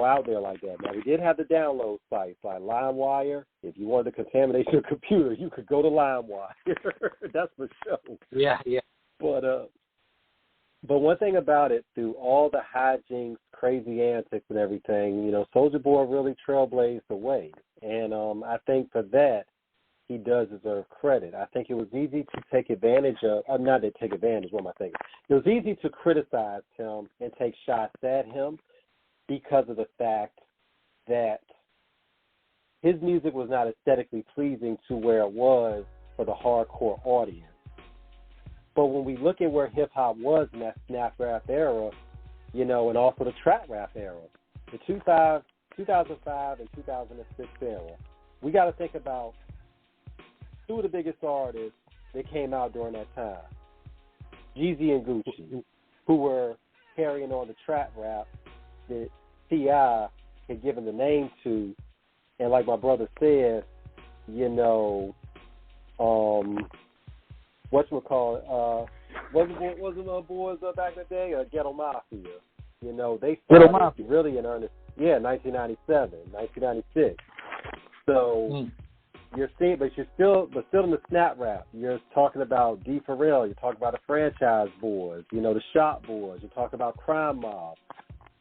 out there like that. Now, we did have the download sites like LimeWire. If you wanted to contaminate your computer, you could go to LimeWire. That's for sure. Yeah. But one thing about it, through all the hijinks, crazy antics and everything, Soulja Boy really trailblazed the way. And I think for that, he does deserve credit. I think it was easy to take advantage of, not to take advantage, what am I thinking? It was easy to criticize him and take shots at him because of the fact that his music was not aesthetically pleasing to where it was for the hardcore audience. But when we look at where hip-hop was in that snap rap era, and also the trap rap era, the 2005 and 2006 era, we got to think about two of the biggest artists that came out during that time, Jeezy and Gucci, who were carrying on the trap rap that T.I. had given the name to. And like my brother said, whatchamacallit, wasn't our boys back in the day, Ghetto Mafia. They started really in earnest, 1997, 1996. So you're seeing, but still in the snap rap. You're talking about D. Pharrell, you're talking about the Franchise Boys, the Shop Boys, you're talking about Crime Mob.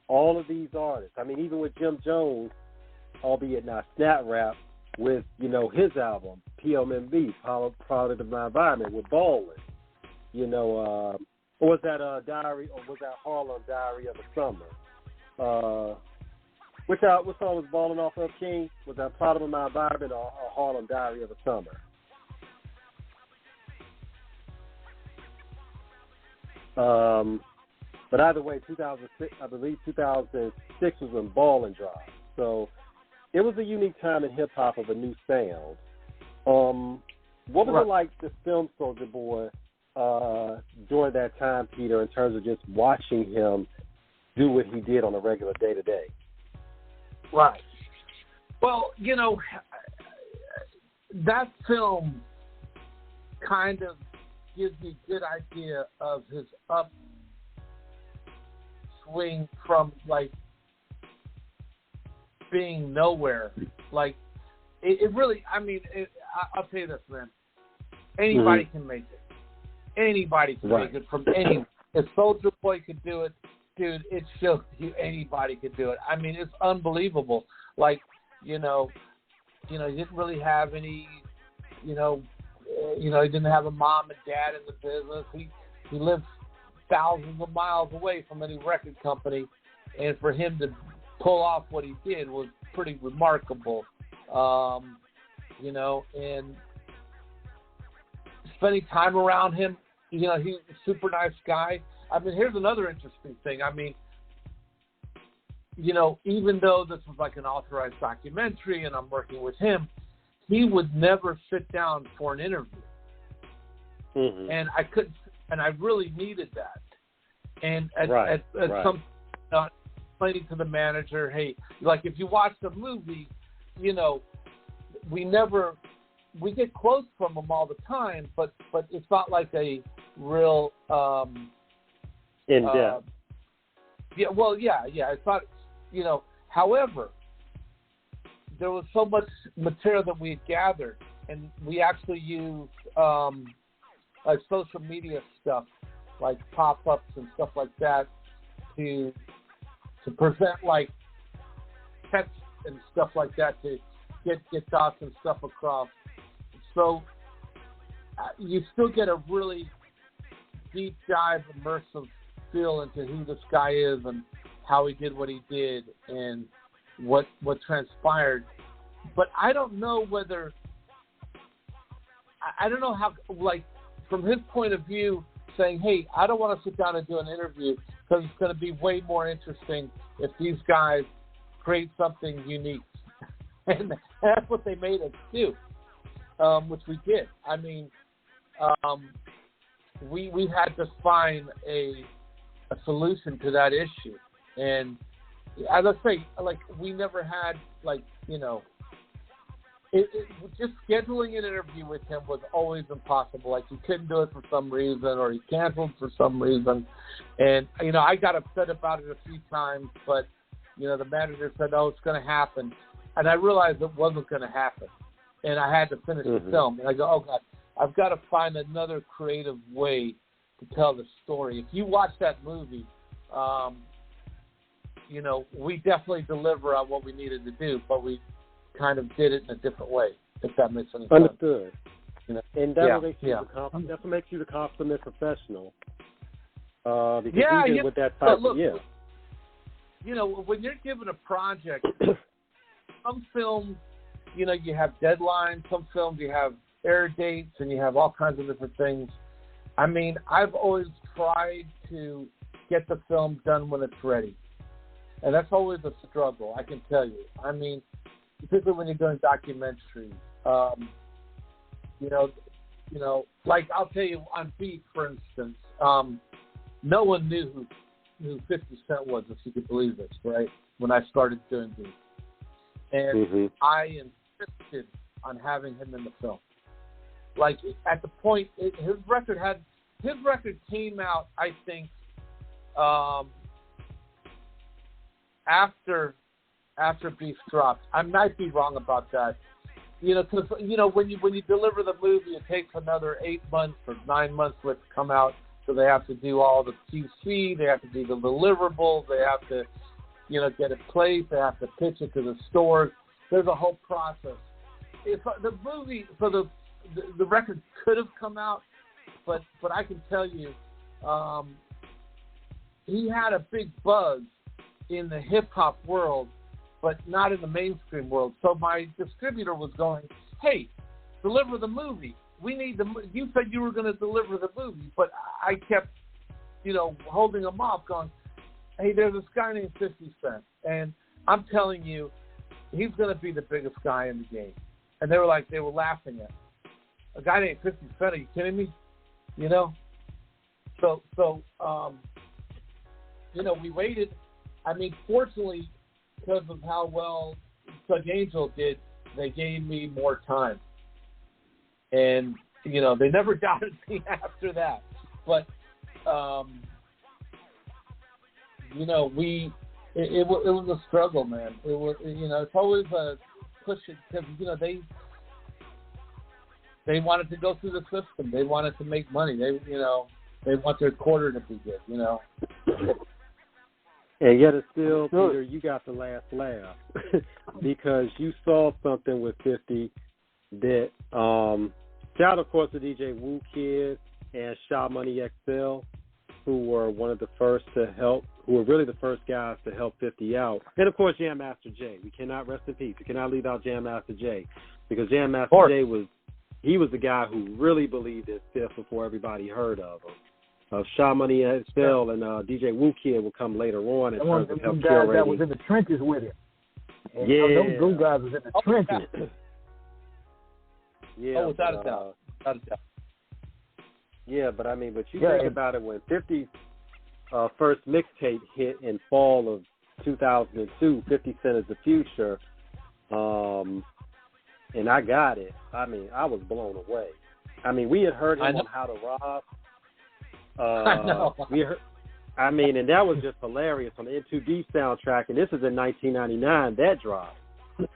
All of these artists. I mean, even with Jim Jones, albeit not snap rap, with, his album, PMMB, Product of My Environment, with Ballin'. Or was that Diary, or was that Harlem Diary of the Summer? What song was Ballin' off of, King? Was that Product of My Environment or Harlem Diary of the Summer? But either way, 2006, I believe 2006 was when Ballin' dropped. So it was a unique time in hip-hop of a new sound. What was it like to film Soulja Boy during that time, Peter, in terms of just watching him do what he did on a regular day-to-day? Right. Well, that film kind of gives me a good idea of his upswing from, being nowhere. It really, I'll tell you this, man. Anybody can make it. Anybody can make it from any. If Soulja Boy could do it, dude, it shows you anybody could do it. It's unbelievable. He didn't really have any, he didn't have a mom and dad in the business. He lived thousands of miles away from any record company, and for him to pull off what he did was pretty remarkable. And spending time around him, he's a super nice guy. Here's another interesting thing. Even though this was like an authorized documentary and I'm working with him, he would never sit down for an interview. And I couldn't, and I really needed that. And at some explaining to the manager, hey, if you watch the movie, we get quotes from him all the time, but it's not like a real in depth. It's not, however, there was so much material that we had gathered, and we actually used social media stuff, like pop-ups and stuff like that, to present text and stuff like that to get thoughts and stuff across. So you still get a really deep dive, immersive feel into who this guy is and how he did what he did and what transpired. But I don't know whether I don't know how, from his point of view, saying, hey, I don't want to sit down and do an interview because it's going to be way more interesting if these guys create something unique. And that's what they made us do, which we did. We had to find a solution to that issue. And as I say, we never had, just scheduling an interview with him was always impossible. He couldn't do it for some reason, or he canceled for some reason. And, I got upset about it a few times, but, You know, the manager said, "Oh, it's going to happen," and I realized it wasn't going to happen, and I had to finish the film. And I go, "Oh God, I've got to find another creative way to tell the story." If you watch that movie, you know, we definitely deliver on what we needed to do, but we kind of did it in a different way. If that makes any sense. Understood. You know? And that's what makes you the consummate professional. Because even with that type of, you know, when you're given a project, some films, you know, you have deadlines. Some films you have air dates, and you have all kinds of different things. I mean, I've always tried to get the film done when it's ready, and that's always a struggle, I can tell you. I mean, particularly when you're doing documentaries. You know, like I'll tell you on Beat, for instance, no one knew who 50 Cent was, if you could believe this, right? When I started doing Beat. And I insisted on having him in the film. Like, at the point, his record came out, I think, after Beef dropped. I might be wrong about that. You know, because, you know, when you deliver the movie, it takes another 8 months or 9 months for it to come out. So they have to do all the QC, they have to do the deliverables, they have to, you know, get it placed, they have to pitch it to the stores. There's a whole process. If the movie, so the record could have come out, but I can tell you, he had a big buzz in the hip hop world, but not in the mainstream world. So my distributor was going, "Hey, deliver the movie. We need you said you were going to deliver the movie," but I kept, you know, holding him off, going, "Hey, there's this guy named 50 Cent, and I'm telling you, he's going to be the biggest guy in the game." And they were laughing at me. A guy named 50 Cent? Are you kidding me? You know. So you know, we waited. I mean, fortunately, because of how well Suge Angel did, they gave me more time. And, you know, they never doubted me after that. But, you know, it was a struggle, man. It was, you know, it's always a push it because, you know, they wanted to go through the system. They wanted to make money. They want their quarter to be good, you know. And yet it's still, Peter, you got the last laugh because you saw something with 50 that, shout of course to DJ Woo Kid and Sha Money XL, who were one of the first to help, who were really the first guys to help 50 out. And of course Jam Master Jay. We cannot rest in peace. We cannot leave out Jam Master Jay because Jam Master Jay was the guy who really believed in Fifth before everybody heard of him. Sha Money XL and DJ Woo Kid will come later on in terms of help guys that was in the trenches with him. And those guys was in the trenches. Yeah, without a doubt. Yeah, but I mean, but you think about it, when 50's first mixtape hit in fall of 2002, 50 Cent is the Future, and I got it. I mean, I was blown away. I mean, we had heard him on How to Rob. I know. We heard, I mean, and that was just hilarious on the N2B soundtrack, and this is in 1999, that dropped.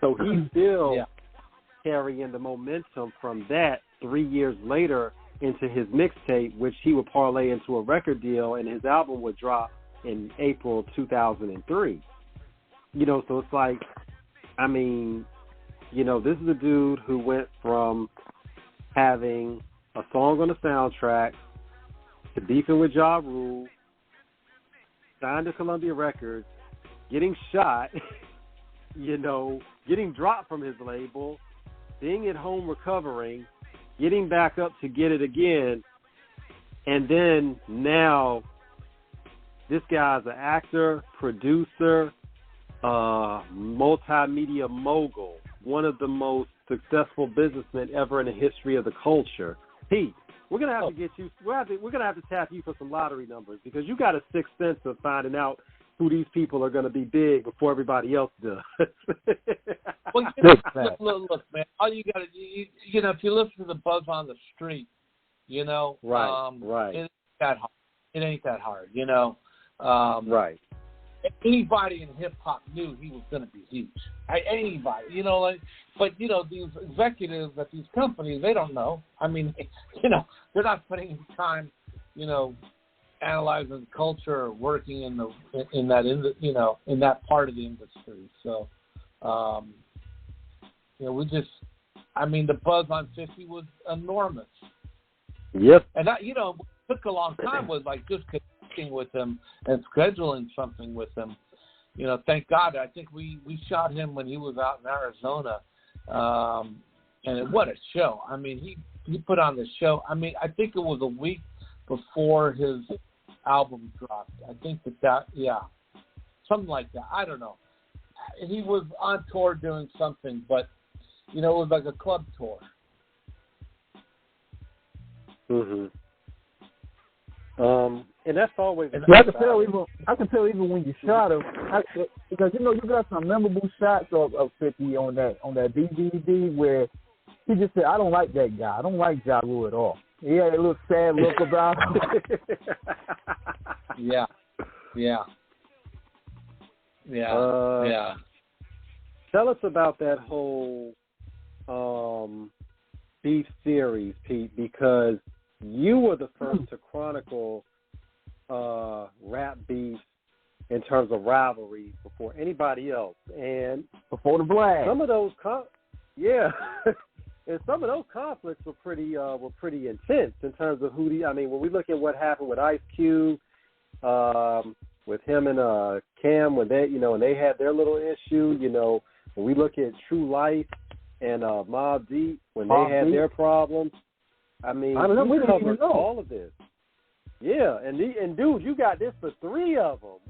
So he's still carrying the momentum from that 3 years later into his mixtape, which he would parlay into a record deal, and his album would drop in April 2003. You know, so it's like, I mean, you know, this is a dude who went from having a song on the soundtrack to beefing with Ja Rule, signed to Columbia Records, getting shot, you know, getting dropped from his label, being at home recovering, getting back up to get it again, and then now this guy's an actor, producer, multimedia mogul, one of the most successful businessmen ever in the history of the culture. Pete, we're gonna have to get you. We're gonna have to tap you for some lottery numbers because you got a sixth sense of finding out who these people are gonna be big before everybody else does. Well, look, man. All you gotta, you know, if you listen to the buzz on the street, you know, right. It ain't that hard. You know, right. anybody in hip hop knew he was going to be huge. Anybody, you know, like, but you know, these executives at these companies, they don't know. I mean, you know, they're not putting in time, you know, analyzing culture or working in that part of the industry. So, you know, the buzz on 50 was enormous. Yep. And that, you know, what took a long time was like just connecting with him and scheduling something with him. You know, thank God. I think we shot him when he was out in Arizona, and what a show! I mean, he put on the show. I mean, I think it was a week before his album dropped. I think that something like that. I don't know. He was on tour doing something, but you know, it was like a club tour. Mhm. And that's always. I can tell even when you shot him, because you know you got some memorable shots of 50 on that DVD where he just said, "I don't like that guy. I don't like Ja Rule at all." He had a little sad look about him. Yeah. Tell us about that whole beef series, Pete, because you were the first to chronicle rap beef in terms of rivalry before anybody else, and before the blast. Some of those, and some of those conflicts were pretty intense in terms of when we look at what happened with Ice Cube, with him and Cam when they had their little issue, you know, when we look at True Life and Mobb Deep when they had their problems. I mean, we covered all of this. Yeah, and dude, you got this for 3 of them.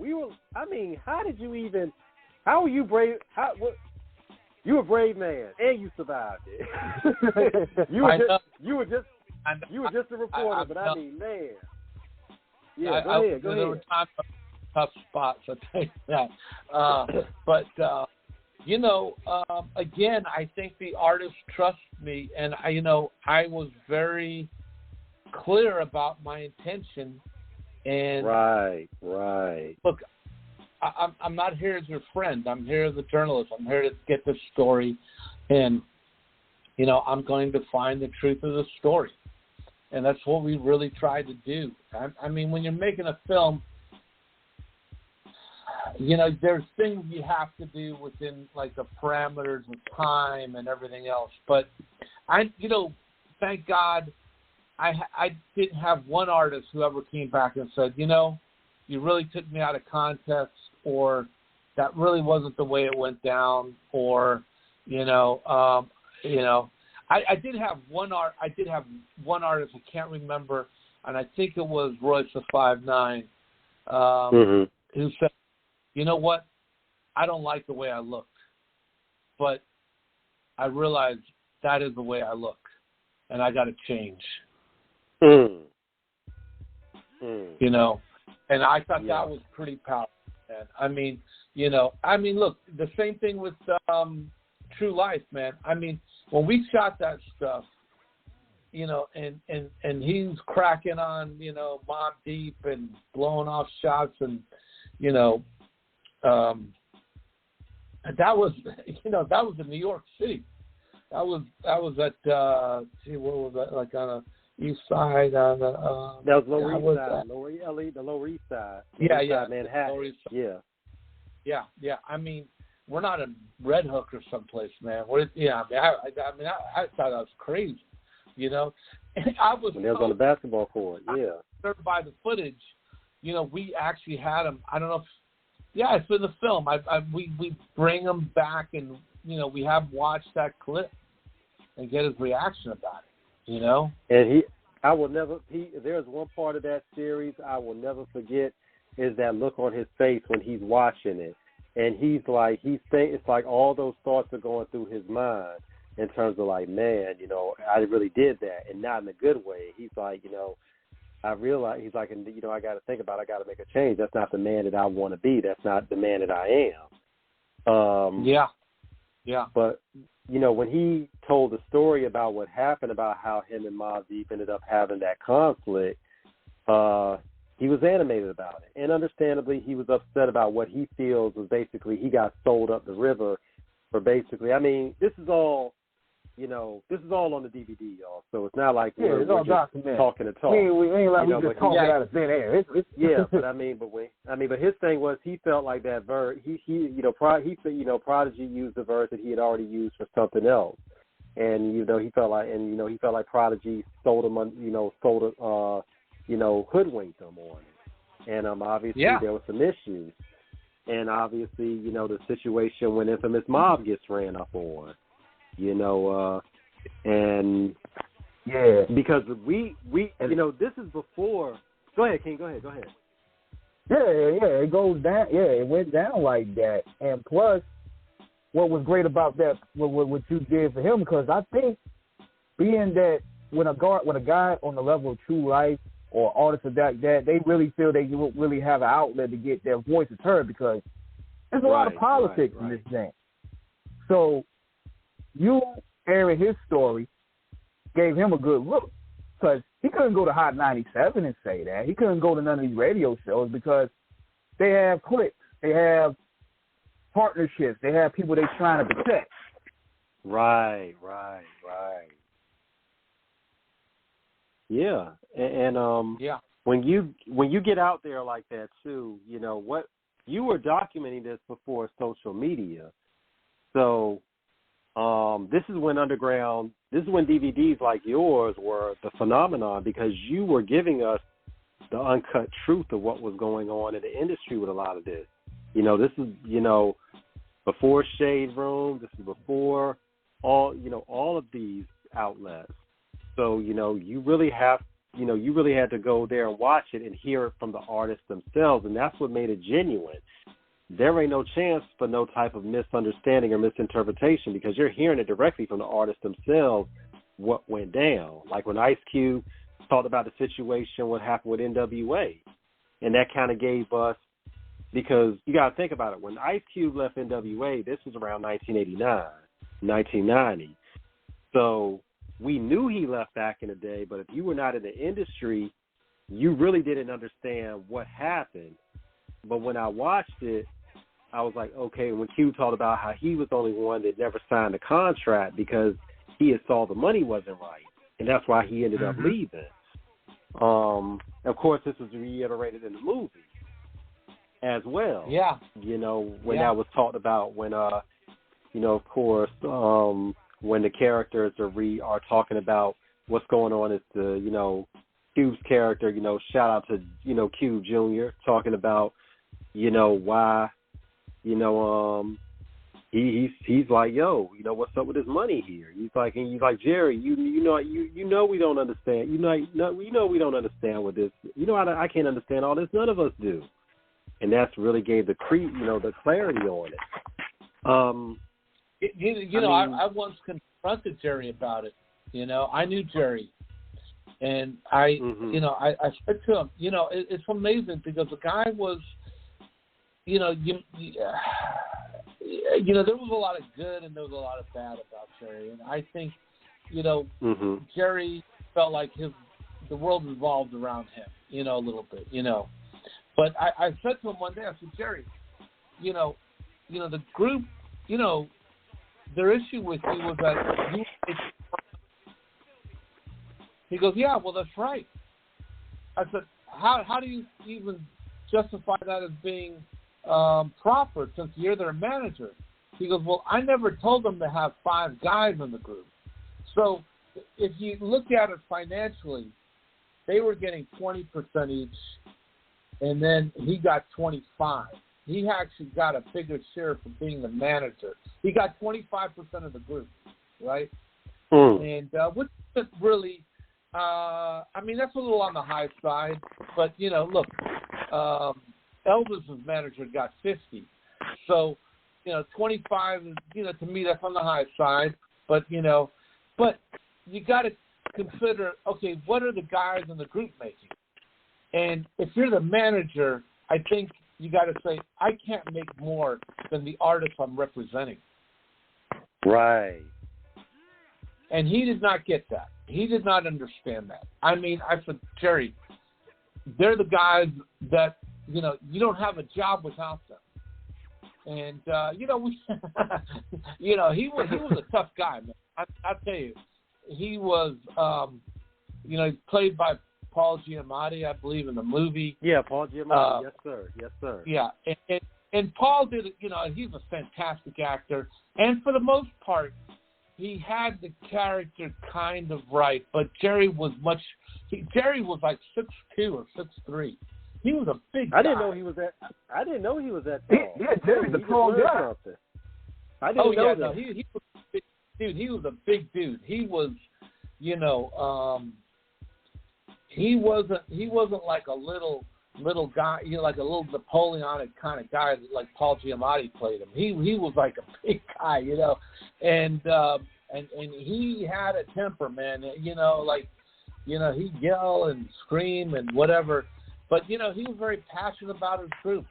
How were you brave? You a brave man, and you survived it. you were just a reporter, but I mean, man. Yeah, go ahead. There were times tough spots, I'll tell you that. But you know, again, I think the artists trust me, and I was very clear about my intention. And right. Look, I'm not here as your friend. I'm here as a journalist. I'm here to get the story, and I'm going to find the truth of the story, and that's what we really tried to do. I mean, when you're making a film, there's things you have to do within like the parameters of time and everything else. But thank God, I didn't have one artist who ever came back and said, you really took me out of context, or that really wasn't the way it went down, or I did have one artist I can't remember, and I think it was Royce the 5'9", who said, you know what, I don't like the way I look, but I realized that is the way I look, and I got to change. And I thought that was pretty powerful. Man. I mean, look, the same thing with True Life, man. I mean, when we shot that stuff, and he's cracking on, Mobb Deep and blowing off shots, and that was in New York City. That was at what was that, like on a East Side, on the that was Lower East Side, the Lower East Side. Yeah, Manhattan. Lower East Side. Yeah. I mean, we're not in Red Hook or someplace, man. I thought that was crazy, And I was when they was on the basketball court. Yeah. By the footage, we actually had him. I don't know if. Yeah, it's in the film. We bring him back, and we have watched that clip and get his reaction about it. And there's one part of that series I will never forget is that look on his face when he's watching it, and it's like all those thoughts are going through his mind in terms of like, man, I really did that, and not in a good way. He's like, I realize, he's like, I got to think about it. I got to make a change. That's not the man that I want to be. That's not the man that I am. Yeah. But, when he told the story about what happened, about how him and Mobb Deep ended up having that conflict, he was animated about it. And understandably, he was upset about what he feels was basically he got sold up the river for basically, I mean, this is all on the DVD, y'all. So it's not like we're just talking to talk. We ain't like we just talking out of thin air. Yeah, but his thing was he felt like that verse. Prodigy used the verse that he had already used for something else, and he felt like Prodigy sold him, hoodwinked him on it, and obviously there was some issues, and obviously the situation when Infamous Mob gets ran up on. And because we this is before. Go ahead, King. Go ahead. Yeah, it goes down. Yeah, it went down like that. And plus, what was great about that, what you did for him, because I think being that when a guy on the level of True Life or artists of that, they really feel they really have an outlet to get their voices heard, because there's a lot of politics in this thing. So you airing his story gave him a good look, because he couldn't go to Hot 97 and say that. He couldn't go to none of these radio shows because they have cliques, they have partnerships, they have people they're trying to protect. Right. Yeah, and when you get out there like that too, what you were documenting this before social media, so. This is when DVDs like yours were the phenomenon, because you were giving us the uncut truth of what was going on in the industry with a lot of this. This is, before Shade Room, this is before all of these outlets. So, you really had to go there and watch it and hear it from the artists themselves, and that's what made it genuine. There ain't no chance for no type of misunderstanding or misinterpretation, because you're hearing it directly from the artists themselves what went down. Like when Ice Cube talked about the situation, what happened with NWA. And that kind of gave us, because you got to think about it, when Ice Cube left NWA, this was around 1989, 1990. So we knew he left back in the day, but if you were not in the industry, you really didn't understand what happened. But when I watched it, I was like, okay, when Q talked about how he was the only one that never signed a contract because he had saw the money wasn't right, and that's why he ended up leaving. Of course, this was reiterated in the movie as well. Yeah. When that was talked about, when, of course, when the characters are talking about what's going on, is the, Cube's character, shout out to, Cube Jr., talking about, why, he's like, yo, what's up with his money here? He's like Jerry, we don't understand. We don't understand what this. I can't understand all this. None of us do, and that's really gave the the clarity on it. I once confronted Jerry about it. I knew Jerry. And I said to him, it's amazing, because the guy was, there was a lot of good and there was a lot of bad about Jerry. And I think, Jerry felt like the world revolved around him, a little bit, But I said to him one day, I said, Jerry, the group, their issue with you was that you. He goes, yeah, well, that's right. I said, how do you even justify that as being proper, since you're their manager? He goes, well, I never told them to have 5 guys in the group. So if you look at it financially, they were getting 20% each, and then he got 25. He actually got a bigger share for being the manager. He got 25% of the group, right? And which is really... that's a little on the high side, but, look, Elvis's manager got 50. So, 25 is, to me, that's on the high side. But, but you got to consider, okay, what are the guys in the group making? And if you're the manager, I think you got to say, I can't make more than the artist I'm representing. Right. And he did not get that. He did not understand that. I mean, I said, Jerry, they're the guys that, you know, you don't have a job without them. And, you know, you know, he was a tough guy, man. I tell you, he was, you know, he's played by Paul Giamatti, I believe, in the movie. Yeah, Paul Giamatti. Yes, sir. Yes, sir. Yeah. And Paul did, you know, he's a fantastic actor. And for the most part, he had the character kind of right. But Jerry was Jerry was like 6'2" or 6'3". He was a big guy. I didn't know he was that tall. Yeah, Jerry's a tall guy. I didn't know that. No, he was a big dude. He was a big dude. He was, you know, he wasn't like a little guy, you know, like a little Napoleonic kind of guy like Paul Giamatti played him. He was like a big guy, you know, and he had a temper, man. You know, like, you know, he'd yell and scream and whatever. But, you know, he was very passionate about his group,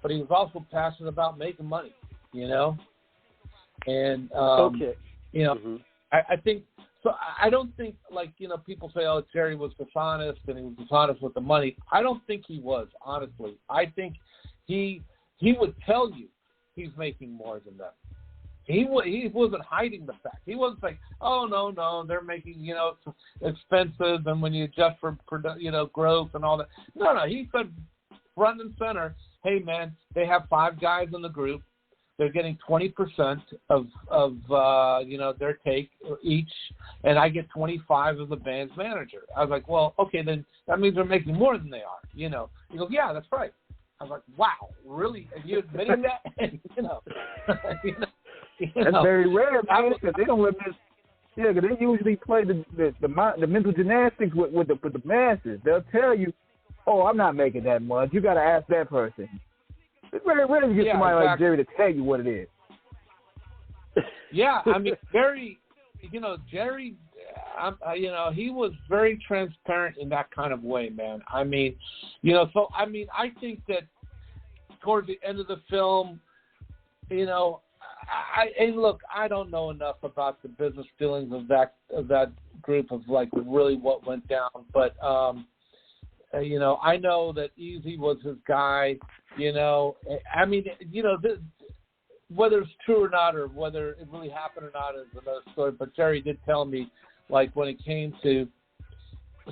but he was also passionate about making money, you know. And, you know, I think, so I don't think, like, you know, people say, oh, Jerry was dishonest and he was dishonest with the money. I don't think he was, honestly. I think he would tell you he's making more than them. He wasn't hiding the fact. He wasn't like, oh, no, they're making, you know, expensive, and when you adjust for, you know, growth and all that. No, he said front and center, hey, man, they have 5 guys in the group. They're getting 20% of you know, their take each, and I get 25 as the band's manager. I was like, well, okay, then that means they're making more than they are, you know. He goes, yeah, that's right. I was like, wow, really? Are you admitting that? you know. That's very rare, man, because they don't let this. Yeah, because they usually play the mental gymnastics with the masses. They'll tell you, oh, I'm not making that much. You got to ask that person. It's very rare to get somebody like Jerry to tell you what it is. Yeah, I mean, Jerry, you know, you know, he was very transparent in that kind of way, man. I mean, you know, so, I mean, I think that towards the end of the film, you know, and look, I don't know enough about the business dealings of that group of like really what went down, but you know, I know that Easy was his guy. You know, I mean, you know, whether it's true or not, or whether it really happened or not, is another story. But Jerry did tell me, like when it came to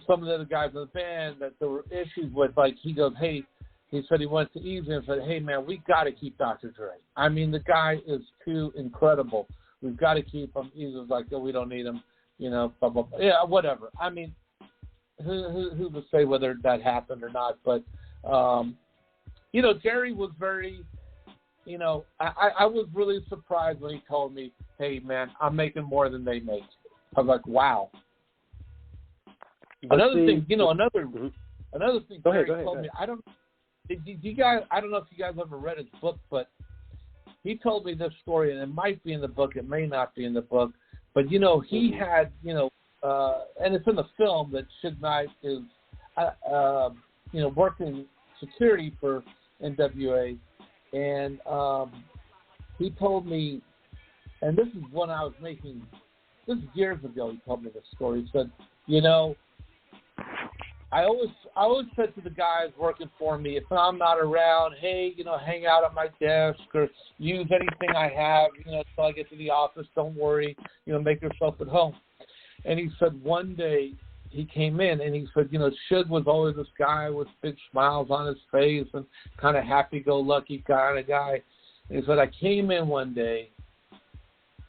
some of the other guys in the band, that there were issues with. Like he goes, hey. He said he went to Easy and said, hey, man, we got to keep Dr. Dre. I mean, the guy is too incredible. We've got to keep him. Easy was like, oh, we don't need him, you know, blah, blah, blah. Yeah, whatever. I mean, who would say whether that happened or not? But, you know, Jerry was very, you know, I was really surprised when he told me, hey, man, I'm making more than they make. I was like, wow. Another thing Jerry told me, I don't know if you guys ever read his book, but he told me this story, and it might be in the book, it may not be in the book, but, you know, he had, you know, and it's in the film that Suge Knight is, you know, working security for NWA, and he told me, and this is when I was this is years ago, he told me this story. He said, you know, I always said to the guys working for me, if I'm not around, hey, you know, hang out at my desk or use anything I have, you know, until I get to the office. Don't worry, you know, make yourself at home. And he said one day he came in and he said, you know, Suge was always this guy with big smiles on his face and kind of happy-go-lucky kind of guy. And he said, I came in one day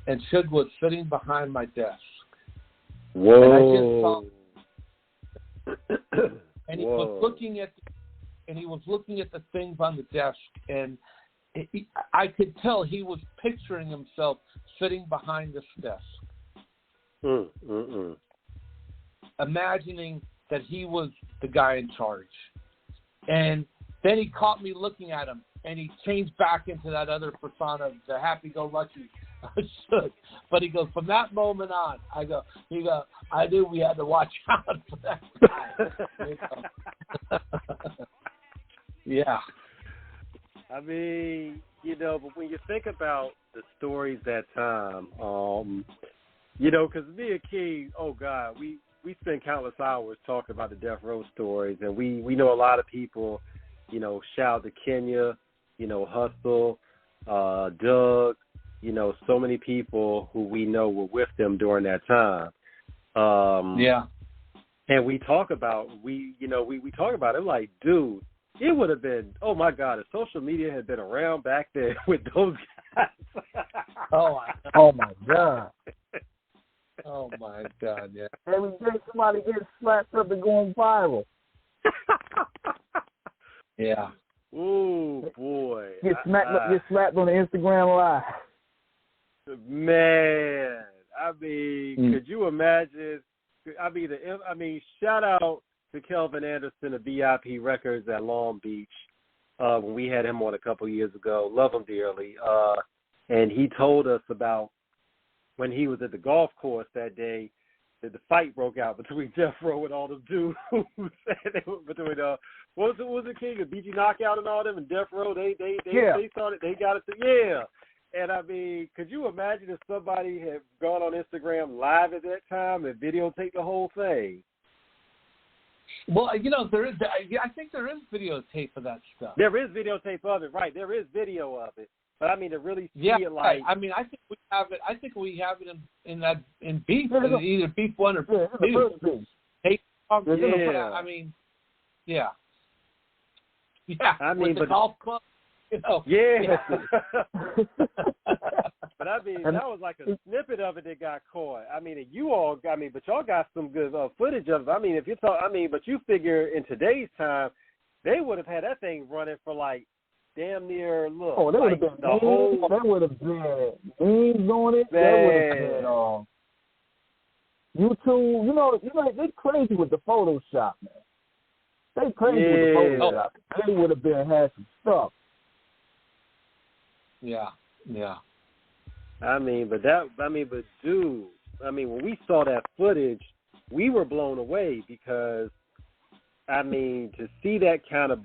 and Suge was sitting behind my desk. Whoa. And I just saw and he was looking at the things on the desk, and I could tell he was picturing himself sitting behind this desk, imagining that he was the guy in charge. And then he caught me looking at him, and he changed back into that other persona, the happy-go-lucky Suge. But he goes, from that moment on, I knew we had to watch out for that guy. Yeah. I mean, you know, but when you think about the stories that time, you know, because me and King, oh God, we spend countless hours talking about the Death Row stories, and we know a lot of people, you know, shout to Kenya, you know, Hustle, Doug, you know, so many people who we know were with them during that time. And we talk about we talk about it like, dude, it would have been, oh my God, if social media had been around back then with those guys. Oh my God. Oh my God, yeah. Every day somebody gets slapped up and going viral. Yeah. Ooh, boy. Get slapped on the Instagram Live. Man, I mean, could you imagine? I mean, shout out to Kelvin Anderson of VIP Records at Long Beach when we had him on a couple years ago. Love him dearly. And he told us about when he was at the golf course that day that the fight broke out between Death Row and all the dudes. Between what was it, King? The BG Knockout and all them and Death Row. They started. They got it. And I mean, could you imagine if somebody had gone on Instagram Live at that time and videotaped the whole thing? Well, you know, there is. I think there is videotape of that stuff. There is videotape of it, right? There is video of it. But I mean, to really see it like. I mean, I think we have it. I think we have it in Beef, either Beef 1 or Beef 2. I mean, yeah. I mean, but golf club. You know. Yeah. But I mean, that was like a snippet of it that got caught. I mean, but y'all got some good footage of it. I mean, but you figure in today's time, they would have had that thing running for like damn near, look. Oh, there would have been the whole. There would have been memes on it. There would have been YouTube. You know, they crazy with the Photoshop, man. They crazy with the Photoshop. They would have had some stuff. Yeah. But dude, when we saw that footage, we were blown away because, I mean, to see that kind of,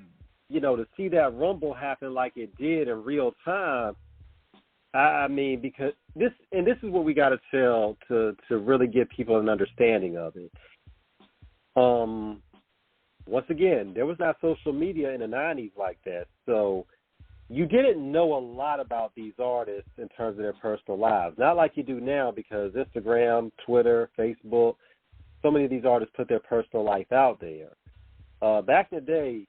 you know, to see that rumble happen like it did in real time, I mean, because this is what we got to tell to really give people an understanding of it. Once again, there was not social media in the 90s like that, so you didn't know a lot about these artists in terms of their personal lives. Not like you do now because Instagram, Twitter, Facebook, so many of these artists put their personal life out there. Back in the day,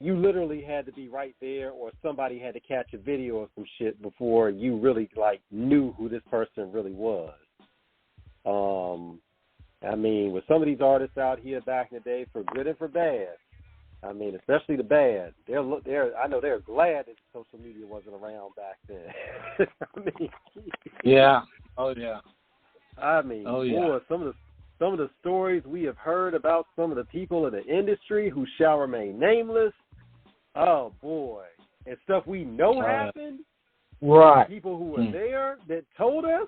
you literally had to be right there or somebody had to catch a video of some shit before you really, like, knew who this person really was. I mean, with some of these artists out here back in the day, for good and for bad, I mean, especially the bad, I know they're glad that social media wasn't around back then. I mean, yeah. Oh, yeah. I mean, boy, some of the stories we have heard about some of the people in the industry who shall remain nameless. Oh boy, and stuff we know happened. Right. People who were there that told us.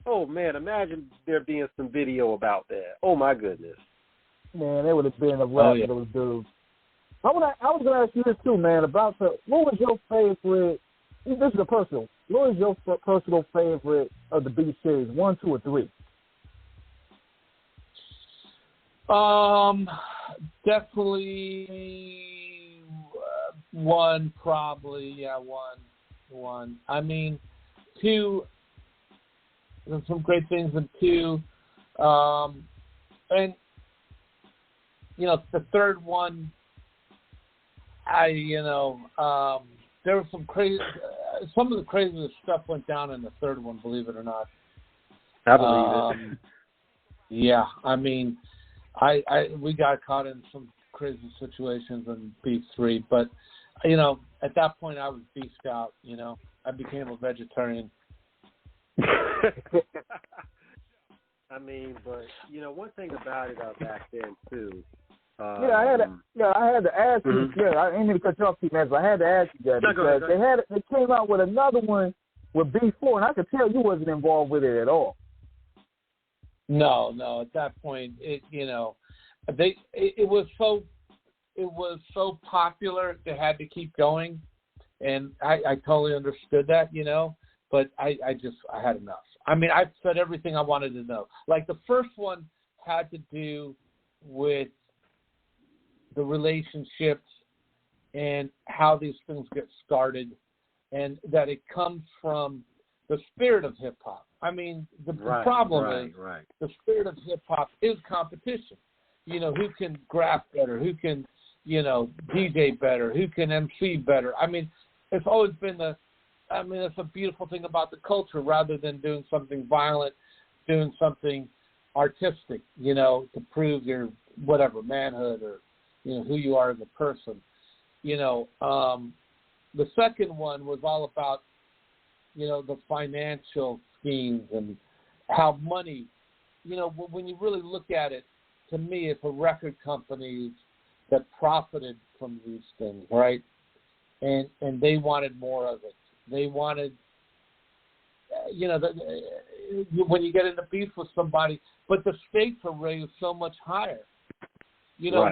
Oh man, imagine there being some video about that. Oh my goodness. Man, there would have been a lot of those dudes. I was going to ask you this too, man. What was your favorite? This is a personal. What was your personal favorite of the B series? 1, 2, or 3? Definitely 1, probably. Yeah, 1. I mean, 2. There's some great things in 2, and you know the third one. There was some crazy. Some of the craziest stuff went down in the third one. Believe it or not. I believe it. Yeah, I mean, we got caught in some crazy situations in Beef 3, but you know, at that point I was beefed out. You know, I became a vegetarian. I mean, but you know, one thing about it back then too. I had to ask you. Yeah, I didn't mean to cut you off, man, but I had to ask you that because they came out with another one with B4, and I could tell you wasn't involved with it at all. No. At that point, it was so popular they had to keep going, and I totally understood that, you know. But I had enough. I mean, I've said everything I wanted to know. Like the first one had to do with the relationships and how these things get started, and that it comes from the spirit of hip hop. I mean, the problem is the spirit of hip hop is competition. You know, who can graph better? Who can, you know, DJ better? Who can MC better? I mean, it's always been it's a beautiful thing about the culture, rather than doing something violent, doing something artistic, you know, to prove your whatever manhood or, you know, who you are as a person. You know, the second one was all about, you know, the financial schemes and how money, you know, when you really look at it, to me, it's a record companies that profited from these things, right? And they wanted more of it. They wanted, you know, when you get into beef with somebody, but the stakes are raised so much higher. You know,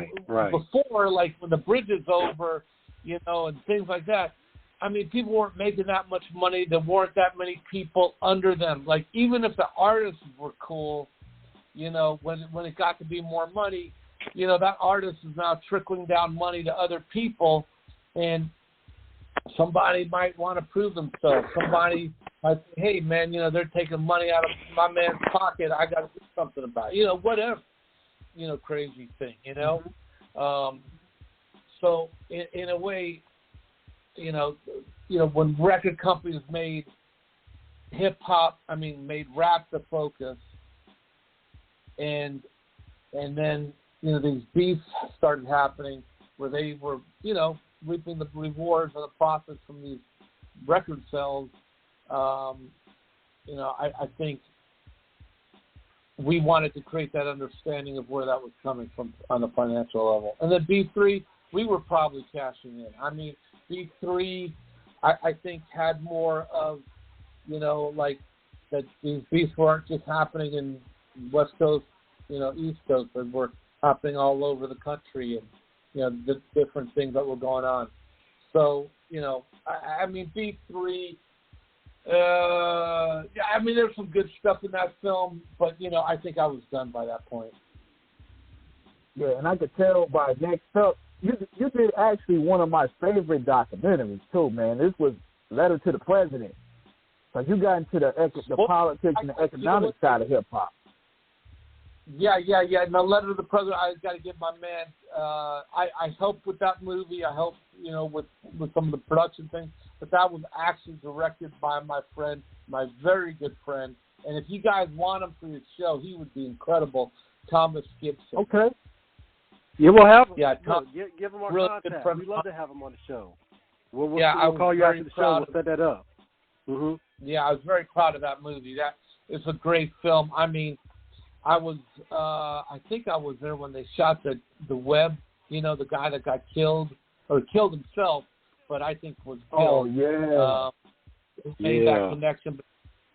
before, like when the bridge is over, you know, and things like that, I mean, people weren't making that much money. There weren't that many people under them. Like, even if the artists were cool, you know, when it got to be more money, you know, that artist is now trickling down money to other people, and somebody might want to prove themselves. Somebody might say, hey, man, you know, they're taking money out of my man's pocket. I got to do something about it. You know, whatever, you know, crazy thing, you know. So in a way, you know, when record companies made made rap the focus, and then, you know, these beefs started happening where they were, you know, reaping the rewards and the profits from these record sales. You know, I think we wanted to create that understanding of where that was coming from on the financial level. And then B3, we were probably cashing in. I mean, B3, I think, had more of, you know, like that these beefs weren't just happening in West Coast, you know, East Coast, but were happening all over the country, and, you know, the different things that were going on. So, you know, I mean, B3, I mean, there's some good stuff in that film, but, you know, I think I was done by that point. Yeah, and I could tell by Next Up, you did actually one of my favorite documentaries, too, man. This was Letter to the President. Like, you got into the politics and the economic side of hip-hop. Yeah. Now, Letter to the President, I got to give my man, I helped with that movie. I helped, you know, with some of the production things. But that was actually directed by my friend, my very good friend. And if you guys want him for your show, he would be incredible, Thomas Gibson. Okay. Yeah, we'll have him. Yeah, give him our really contact. We'd love to have him on the show. We'll call you after the show. We'll set that up. Mm-hmm. Yeah, I was very proud of that movie. That is a great film. I mean, I was, I think I was there when they shot the Webb, you know, the guy that got killed, or killed himself, but I think was killed. Oh, yeah. Made that connection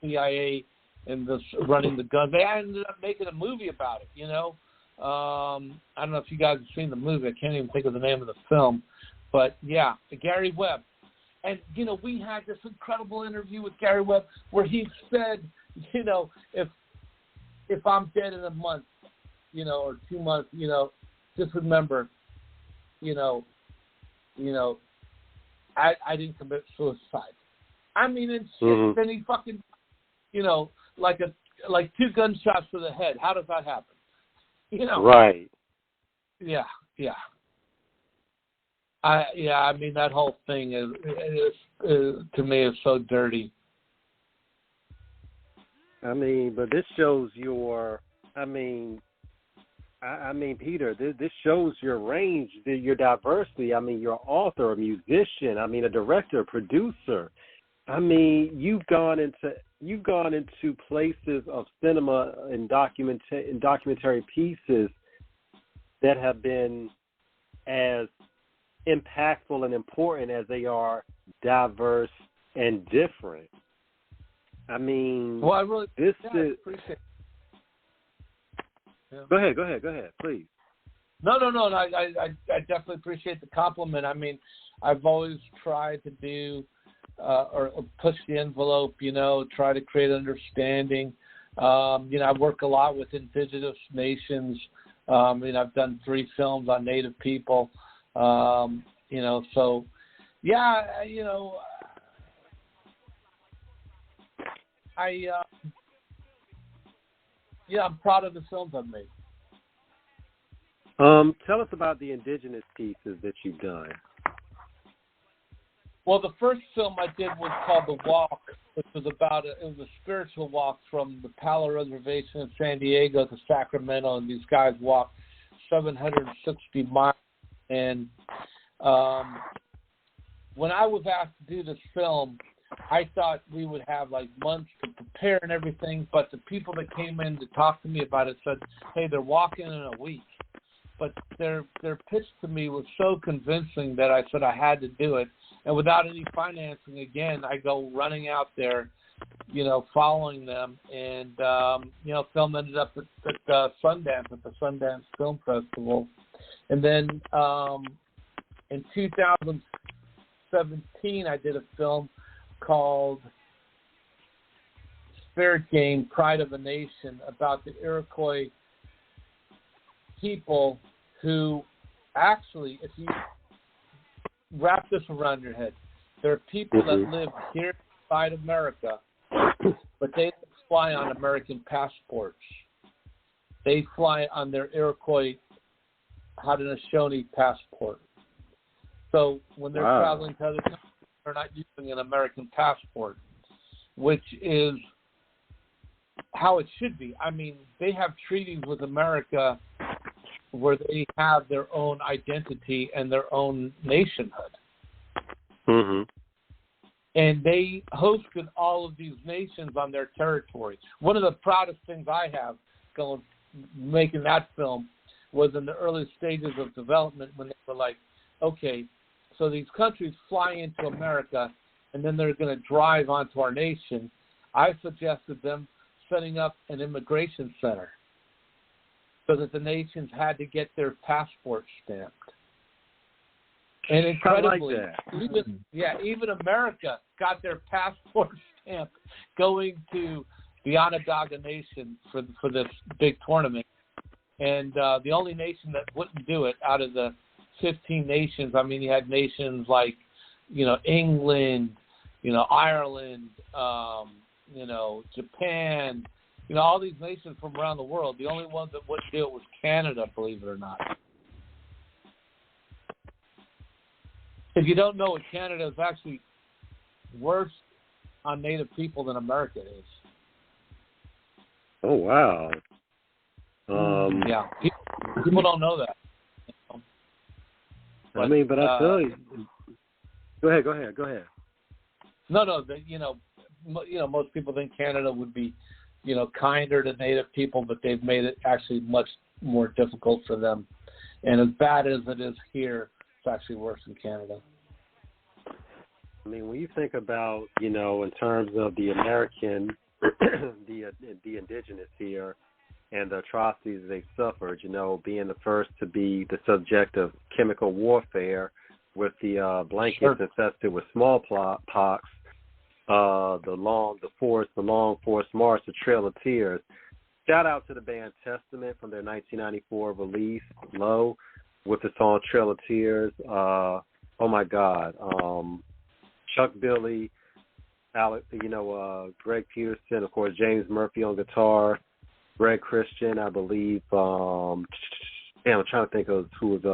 between CIA and running the gun. They ended up making a movie about it, you know. I don't know if you guys have seen the movie. I can't even think of the name of the film. But, yeah, Gary Webb. And, you know, we had this incredible interview with Gary Webb where he said, you know, if I'm dead in a month, you know, or 2 months, you know, just remember, you know, I didn't commit suicide. I mean, and shit, then he fucking, you know, like 2 gunshots to the head. How does that happen? You know? Right. Yeah. I mean, that whole thing is to me is so dirty. I mean, but this shows your, I mean, Peter, this shows your range, your diversity. I mean, you're an author, a musician. I mean, a director, a producer. I mean, you've gone into places of cinema and documentary pieces that have been as impactful and important as they are diverse and different. I mean, well, I really appreciate it. Yeah. Go ahead, please. No. I definitely appreciate the compliment. I mean, I've always tried to do or push the envelope, try to create understanding. I work a lot with indigenous nations. I've done 3 films on Native people. I'm proud of the films I've made. Tell us about the indigenous pieces that you've done. Well, the first film I did was called The Walk, which was it was a spiritual walk from the Palo Reservation in San Diego to Sacramento, and these guys walked 760 miles. And when I was asked to do this film, I thought we would have like months to prepare and everything, but the people that came in to talk to me about it said, hey, they're walking in a week. But their pitch to me was so convincing that I said I had to do it. And without any financing, again, I go running out there, following them. And, film ended up at Sundance, at the Sundance Film Festival. And then in 2017, I did a film called Spirit Game, Pride of a Nation, about the Iroquois people who actually, if you wrap this around your head, there are people that live here inside America, but they don't fly on American passports. They fly on their Iroquois Haudenosaunee passport. So when they're traveling to other countries, they're not using an American passport, which is how it should be. I mean, they have treaties with America where they have their own identity and their own nationhood. Mm-hmm. And they hosted all of these nations on their territory. One of the proudest things I have making that film was in the early stages of development when they were like, okay, so these countries fly into America and then they're going to drive onto our nation. I suggested them setting up an immigration center so that the nations had to get their passport stamped. And incredibly, even America got their passport stamped going to the Onondaga Nation for this big tournament. And the only nation that wouldn't do it out of the 15 nations, I mean, you had nations like, England, Ireland, Japan, all these nations from around the world. The only one that wouldn't do it was Canada, believe it or not. If you don't know it, Canada is actually worse on Native people than America is. Oh, wow. Yeah, people don't know that. But, I tell you. Go ahead. No, most people think Canada would be, kinder to Native people, but they've made it actually much more difficult for them. And as bad as it is here, it's actually worse in Canada. I mean, when you think about, in terms of the American, the indigenous here, and the atrocities they suffered, being the first to be the subject of chemical warfare with the blankets infested with smallpox, the long forest march, the Trail of Tears. Shout out to the band Testament from their 1994 release, Low, with the song Trail of Tears. Oh my God, Chuck Billy, Alex, Greg Peterson, of course, James Murphy on guitar, Greg Christian, I believe. I'm trying to think of who was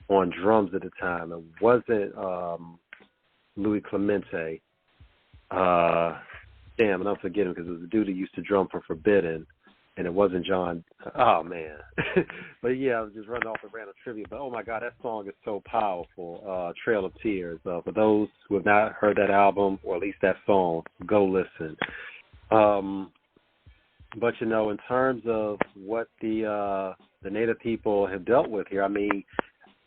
on drums at the time. It wasn't Louis Clemente. And I'm forgetting because it was the dude who used to drum for Forbidden, and it wasn't John. Oh, man. But, yeah, I was just running off the random trivia. But, oh, my God, that song is so powerful, Trail of Tears. For those who have not heard that album, or at least that song, go listen. But, in terms of what the Native people have dealt with here, I mean,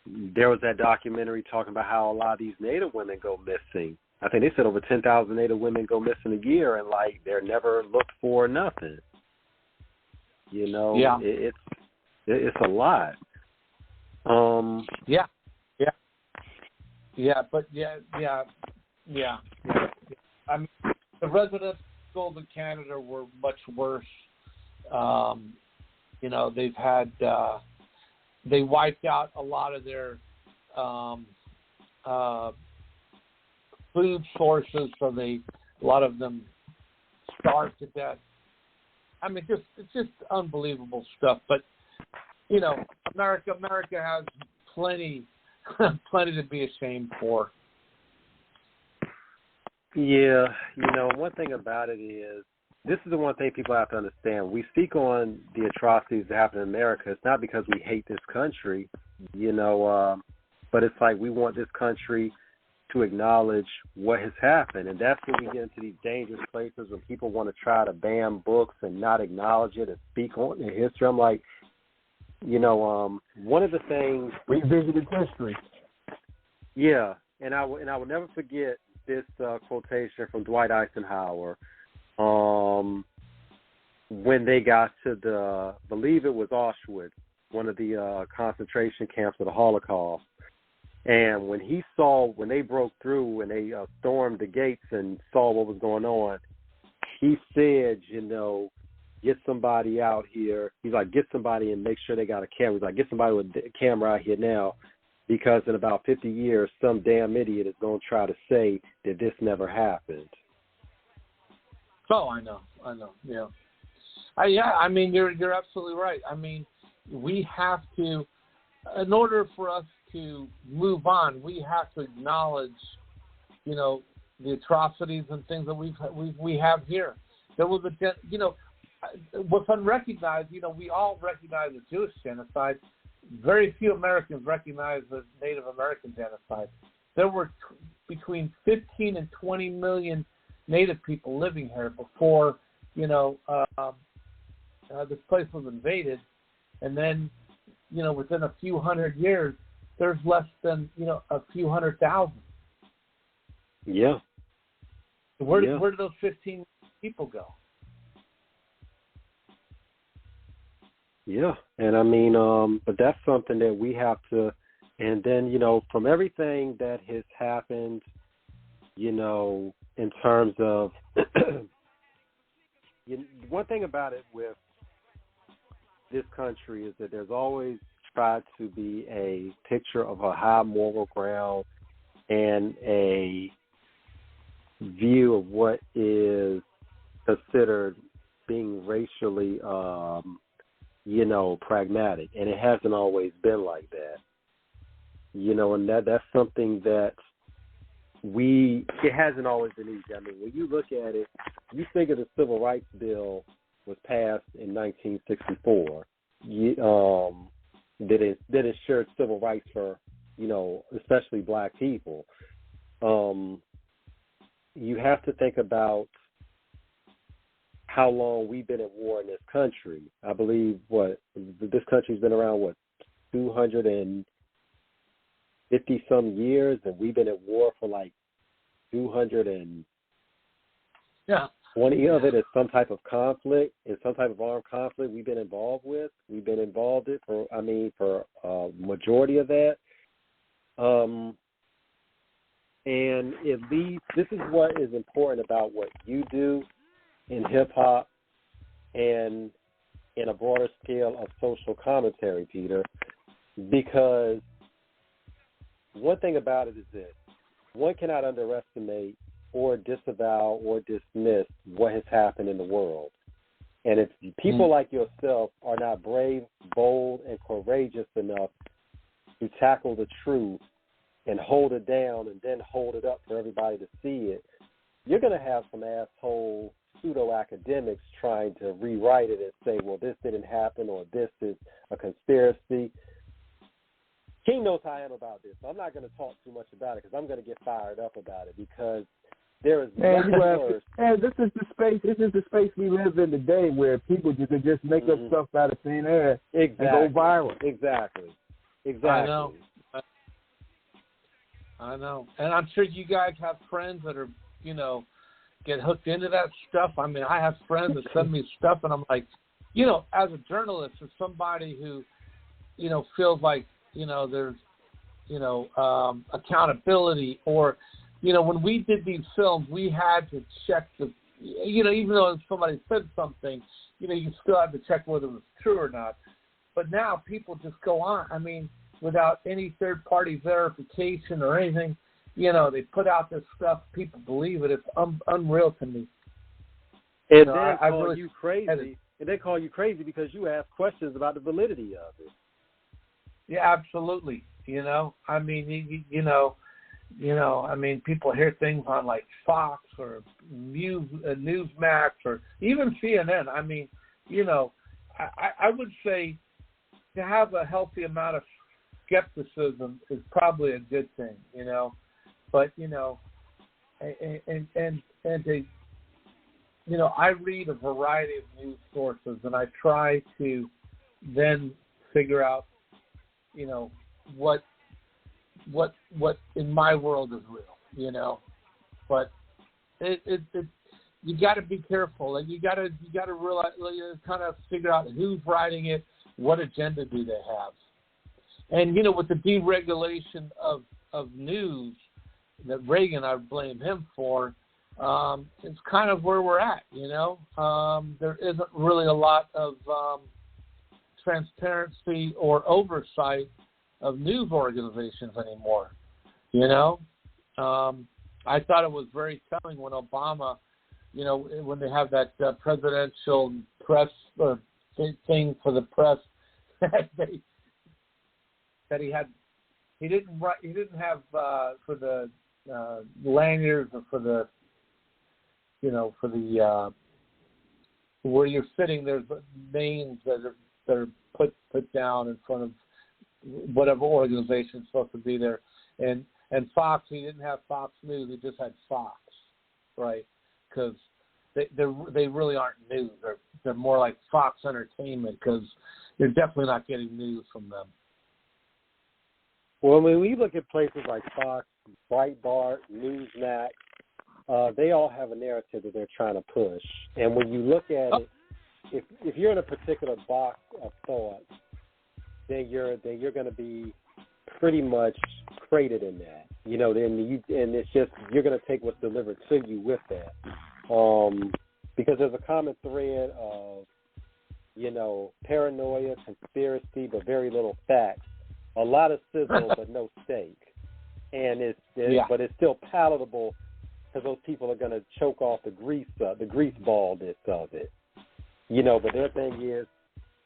there was that documentary talking about how a lot of these Native women go missing. I think they said over 10,000 Native women go missing a year, and, they're never looked for or nothing. Yeah. It's a lot. Yeah. But Yeah. I mean, the residents of Golden Canada were much worse. You know, they've had they wiped out a lot of their food sources, so a lot of them starved to death. I mean, it's just unbelievable stuff. But you know, America has plenty to be ashamed for. Yeah, you know, one thing about it is, this is the one thing people have to understand. We speak on the atrocities that happen in America. It's not because we hate this country, you know, but it's like we want this country to acknowledge what has happened. And that's when we get into these dangerous places when people want to try to ban books and not acknowledge it and speak on their history. I'm like, you know, one of the things... Revisited history. Yeah, and I will never forget this quotation from Dwight Eisenhower when they got to I believe it was Auschwitz, one of the concentration camps of the Holocaust. And when they broke through and they stormed the gates and saw what was going on, he said, you know, get somebody out here. He's like, get somebody and make sure they got a camera. He's like, get somebody with a camera out here now, because in about 50 years, some damn idiot is going to try to say that this never happened. Oh, I know, yeah. I mean, you're absolutely right. I mean, we have to, in order for us to move on, we have to acknowledge, you know, the atrocities and things that we have here. There was you know, what's unrecognized, you know, we all recognize the Jewish genocide. Very few Americans recognize the Native American genocide. There were between 15 and 20 million Native people living here before, you know, this place was invaded. And then, you know, within a few hundred years, there's less than, you know, a few 100,000. Yeah. Where did those 15 people go? Yeah, and I mean, but that's something that we have to, and then, you know, from everything that has happened, you know, in terms of, one thing about it with this country is that there's always tried to be a picture of a high moral ground and a view of what is considered being racially, you know, pragmatic, and it hasn't always been like that, you know, and that's something that it hasn't always been easy. I mean, when you look at it, you think of the Civil Rights Bill was passed in 1964, that ensured civil rights for, you know, especially black people. You have to think about how long we've been at war in this country. I believe this country's been around 250 some years, and we've been at war for like 220 of it is some type of conflict, is some type of armed conflict we've been involved with. We've been involved in for a majority of that. And it leads. This is what is important about what you do in hip-hop and in a broader scale of social commentary, Peter, because one thing about it is this: one cannot underestimate or disavow or dismiss what has happened in the world. And if people like yourself are not brave, bold, and courageous enough to tackle the truth and hold it down and then hold it up for everybody to see it, you're going to have some asshole pseudo-academics trying to rewrite it and say, well, this didn't happen or this is a conspiracy. King knows how I am about this, so I'm not going to talk too much about it because I'm going to get fired up about it, because there is nothing worse. And this is the space. This is the space we live in today, where people just make up stuff out of thin air and go viral. Exactly. I know. And I'm sure you guys have friends that are, you know, get hooked into that stuff. I mean, I have friends that send me stuff, and I'm like, you know, as a journalist or somebody who, you know, feels like, you know, there's, you know, accountability, or, when we did these films, we had to check even though somebody said something, you still have to check whether it was true or not. But now people just go on. I mean, without any third-party verification or anything, they put out this stuff. People believe it. It's unreal to me. And they call you crazy. And they call you crazy because you ask questions about the validity of it. Yeah, absolutely. I mean, I mean, people hear things on like Fox or Newsmax or even CNN. I mean, I would say to have a healthy amount of skepticism is probably a good thing, But and to I read a variety of news sources, and I try to then figure out, what in my world is real, But it you got to be careful, and you got to realize, kind of figure out who's writing it, what agenda do they have, and with the deregulation of news that Reagan, I blame him for. It's kind of where we're at, There isn't really a lot of transparency or oversight of news organizations anymore, I thought it was very telling when Obama, when they have that presidential press or thing for the press that he didn't have for the lanyards or for the where you're sitting, there's names that are put down in front of whatever organization is supposed to be there, and Fox, he didn't have Fox News, he just had Fox, right? Because they really aren't news. They're more like Fox Entertainment, because you're definitely not getting news from them. Well, when we look at places like Fox, Breitbart, Newsmax, they all have a narrative that they're trying to push. And when you look at it, if you're in a particular box of thought, then you're going to be pretty much crated in that. And it's just, you're going to take what's delivered to you with that. Because there's a common thread of, paranoia, conspiracy, but very little facts. A lot of sizzle, but no steak. And but it's still palatable, because those people are going to choke off the grease balledness of it. But their thing is,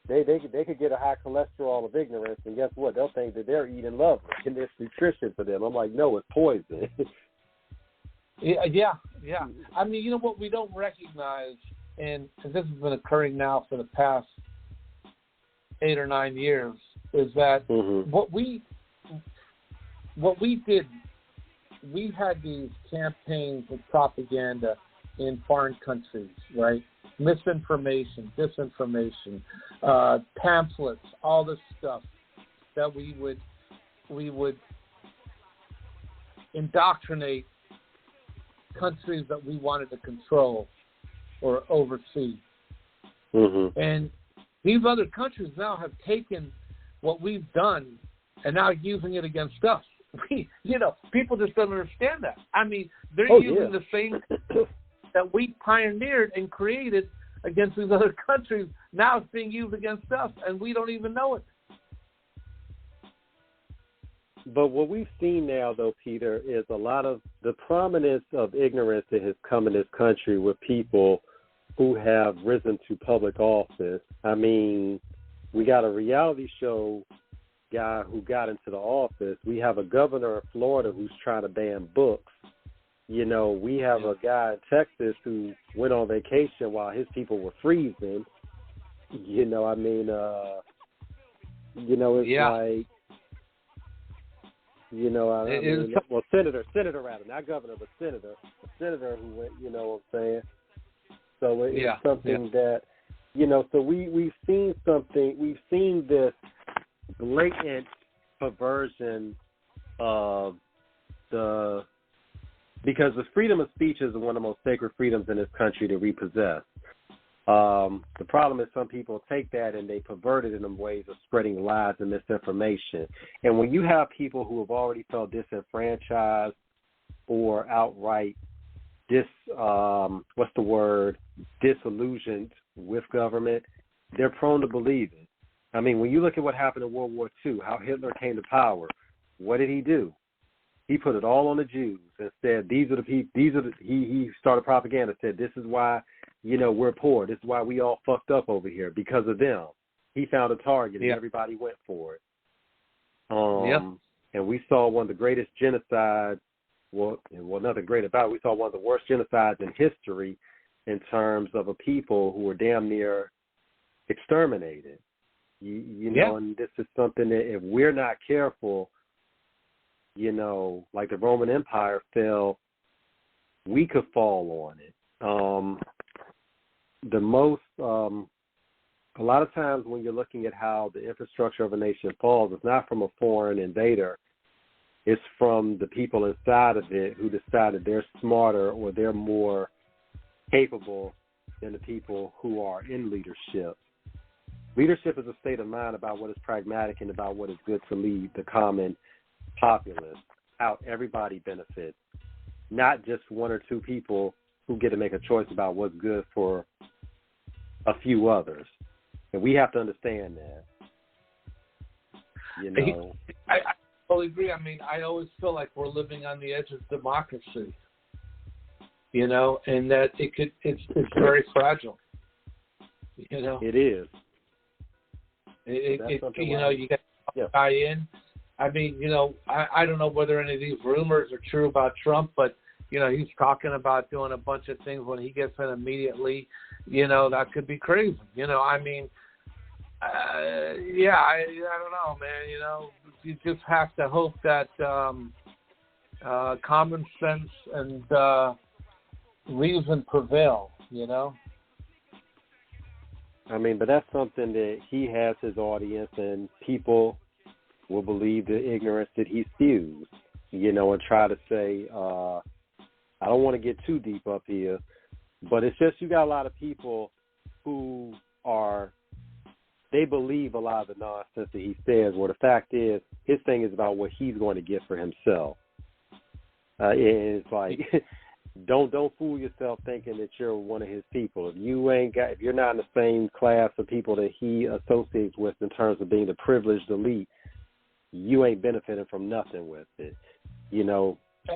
they could get a high cholesterol of ignorance, and guess what? They'll think that they're eating lovely and it's nutrition for them. I'm like, no, it's poison. Yeah. I mean, what we don't recognize, and this has been occurring now for the past 8 or 9 years, is that what we did, we had these campaigns of propaganda in foreign countries, right? Misinformation, disinformation, pamphlets, all this stuff that we would indoctrinate countries that we wanted to control or oversee. And these other countries now have taken what we've done and now using it against us. People just don't understand that. I mean, they're using the same that we pioneered and created against these other countries. Now it's being used against us, and we don't even know it. But what we've seen now, though, Peter, is a lot of the prominence of ignorance that has come in this country with people who have risen to public office. I mean, we got a reality show guy who got into the office. We have a governor of Florida who's trying to ban books. We have a guy in Texas who went on vacation while his people were freezing. It's like, senator rather, not governor, but senator. A senator who went, what I'm saying? So it's something that, so we've seen something, we've seen this blatant perversion of because the freedom of speech is one of the most sacred freedoms in this country that we possess. The problem is some people take that and they pervert it in ways of spreading lies and misinformation. And when you have people who have already felt disenfranchised or outright disillusioned with government, they're prone to believe it. I mean, when you look at what happened in World War II, how Hitler came to power, what did he do? He put it all on the Jews and said, these are the people, he started propaganda, said, this is why, we're poor. This is why we all fucked up over here, because of them. He found a target and everybody went for it. And we saw one of the greatest genocides, nothing great about it. We saw one of the worst genocides in history in terms of a people who were damn near exterminated. You know, and this is something that if we're not careful, like the Roman Empire fell, we could fall on it. A lot of times when you're looking at how the infrastructure of a nation falls, it's not from a foreign invader. It's from the people inside of it who decided they're smarter or they're more capable than the people who are in leadership. Leadership is a state of mind about what is pragmatic and about what is good to lead the common populace. How everybody benefits, not just one or two people who get to make a choice about what's good for a few others. And we have to understand that. I totally agree. I mean, I always feel like we're living on the edge of democracy, and that it's very fragile. It is. You got to buy in. I mean, I don't know whether any of these rumors are true about Trump, but, he's talking about doing a bunch of things when he gets in immediately, that could be crazy. I mean, I don't know, man. You just have to hope that common sense and reason prevail, I mean, but that's something that he has his audience, and people will believe the ignorance that he spews, and try to say, I don't want to get too deep up here, but it's just you got a lot of people who they believe a lot of the nonsense that he says, where the fact is his thing is about what he's going to get for himself. And it's like, don't fool yourself thinking that you're one of his people. If you're not in the same class of people that he associates with in terms of being the privileged elite, you ain't benefiting from nothing with it.